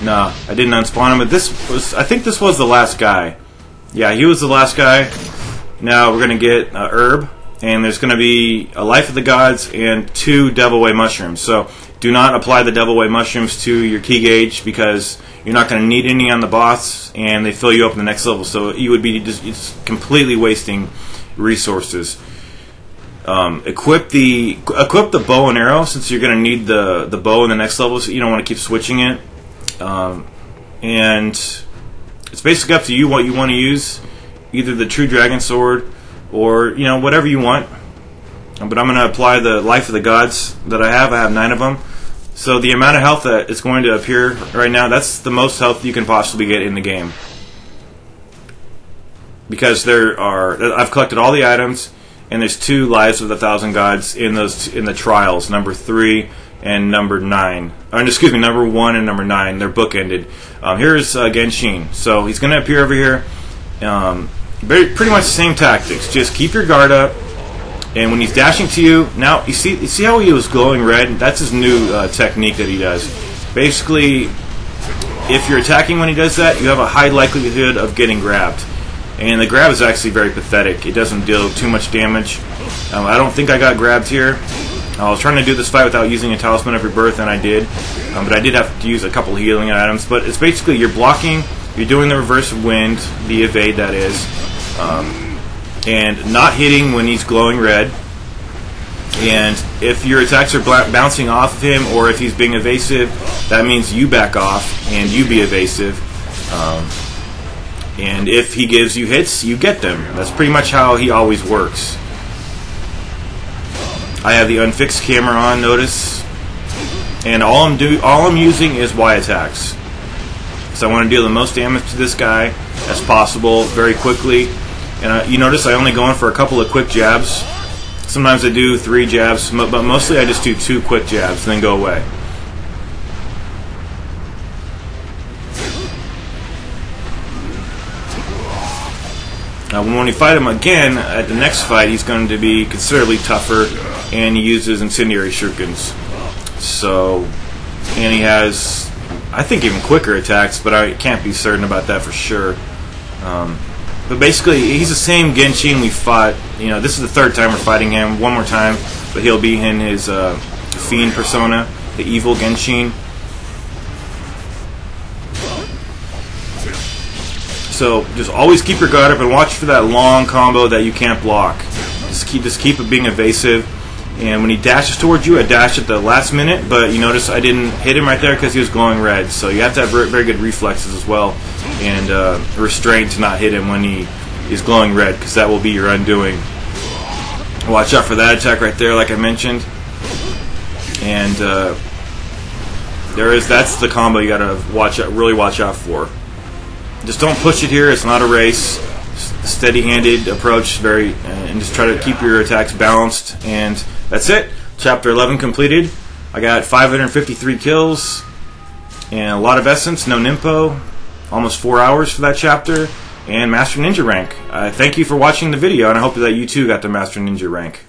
No, I didn't unspawn him, but I think this was the last guy. Yeah, he was the last guy. Now we're going to get herb, and there's going to be a Life of the Gods and 2 Devil Way mushrooms. So do not apply the Devil Way mushrooms to your key gauge because you're not going to need any on the boss, and they fill you up in the next level. So you would be it's completely wasting resources. Equip the bow and arrow since you're going to need the bow in the next level, so you don't want to keep switching it. And it's basically up to you what you want to use, either the True Dragon Sword or whatever you want. But I'm going to apply the Life of the Gods that I have. I have 9 of them. So the amount of health that is going to appear right now, that's the most health you can possibly get in the game. Because I've collected all the items, and there's 2 Lives of the 1,000 Gods in the trials, number 3 and number 9. Excuse me, number 1 and number 9. They're bookended. Here's Genshin. So he's going to appear over here. Pretty much the same tactics. Just keep your guard up, and when he's dashing to you, now you see how he was glowing red? That's his new technique that he does. Basically, if you're attacking when he does that, you have a high likelihood of getting grabbed. And the grab is actually very pathetic. It doesn't deal too much damage. I don't think I got grabbed here. I was trying to do this fight without using a Talisman of Rebirth, and I did. But I did have to use a couple healing items. But it's basically you're blocking, you're doing the reverse of wind, the evade that is, and not hitting when he's glowing red. And if your attacks are bouncing off of him, or if he's being evasive, that means you back off and you be evasive. And if he gives you hits, you get them. That's pretty much how he always works. I have the unfixed camera on, notice, and all I'm using is Y attacks. So I want to deal the most damage to this guy as possible very quickly. And you notice I only go in for a couple of quick jabs. Sometimes I do 3 jabs, but mostly I just do 2 quick jabs and then go away. Now, when you fight him again, at the next fight, he's going to be considerably tougher, and he uses incendiary shurikens. So, and he has, I think, even quicker attacks, but I can't be certain about that for sure. But basically, he's the same Genshin we fought. This is the 3rd time we're fighting him. One more time, but he'll be in his Fiend persona, the evil Genshin. So just always keep your guard up and watch for that long combo that you can't block. Just keep it being evasive. And when he dashes towards you, I dashed at the last minute, but you notice I didn't hit him right there because he was glowing red. So you have to have very good reflexes as well, and restraint to not hit him when he is glowing red, because that will be your undoing. Watch out for that attack right there, like I mentioned. And that's the combo you gotta really watch out for. Just don't push it here. It's not a race. Steady-handed approach, and just try to keep your attacks balanced. And that's it. Chapter 11 completed. I got 553 kills and a lot of essence, no Nimpo. Almost 4 hours for that chapter, and Master Ninja rank. Thank you for watching the video, and I hope that you too got the Master Ninja rank.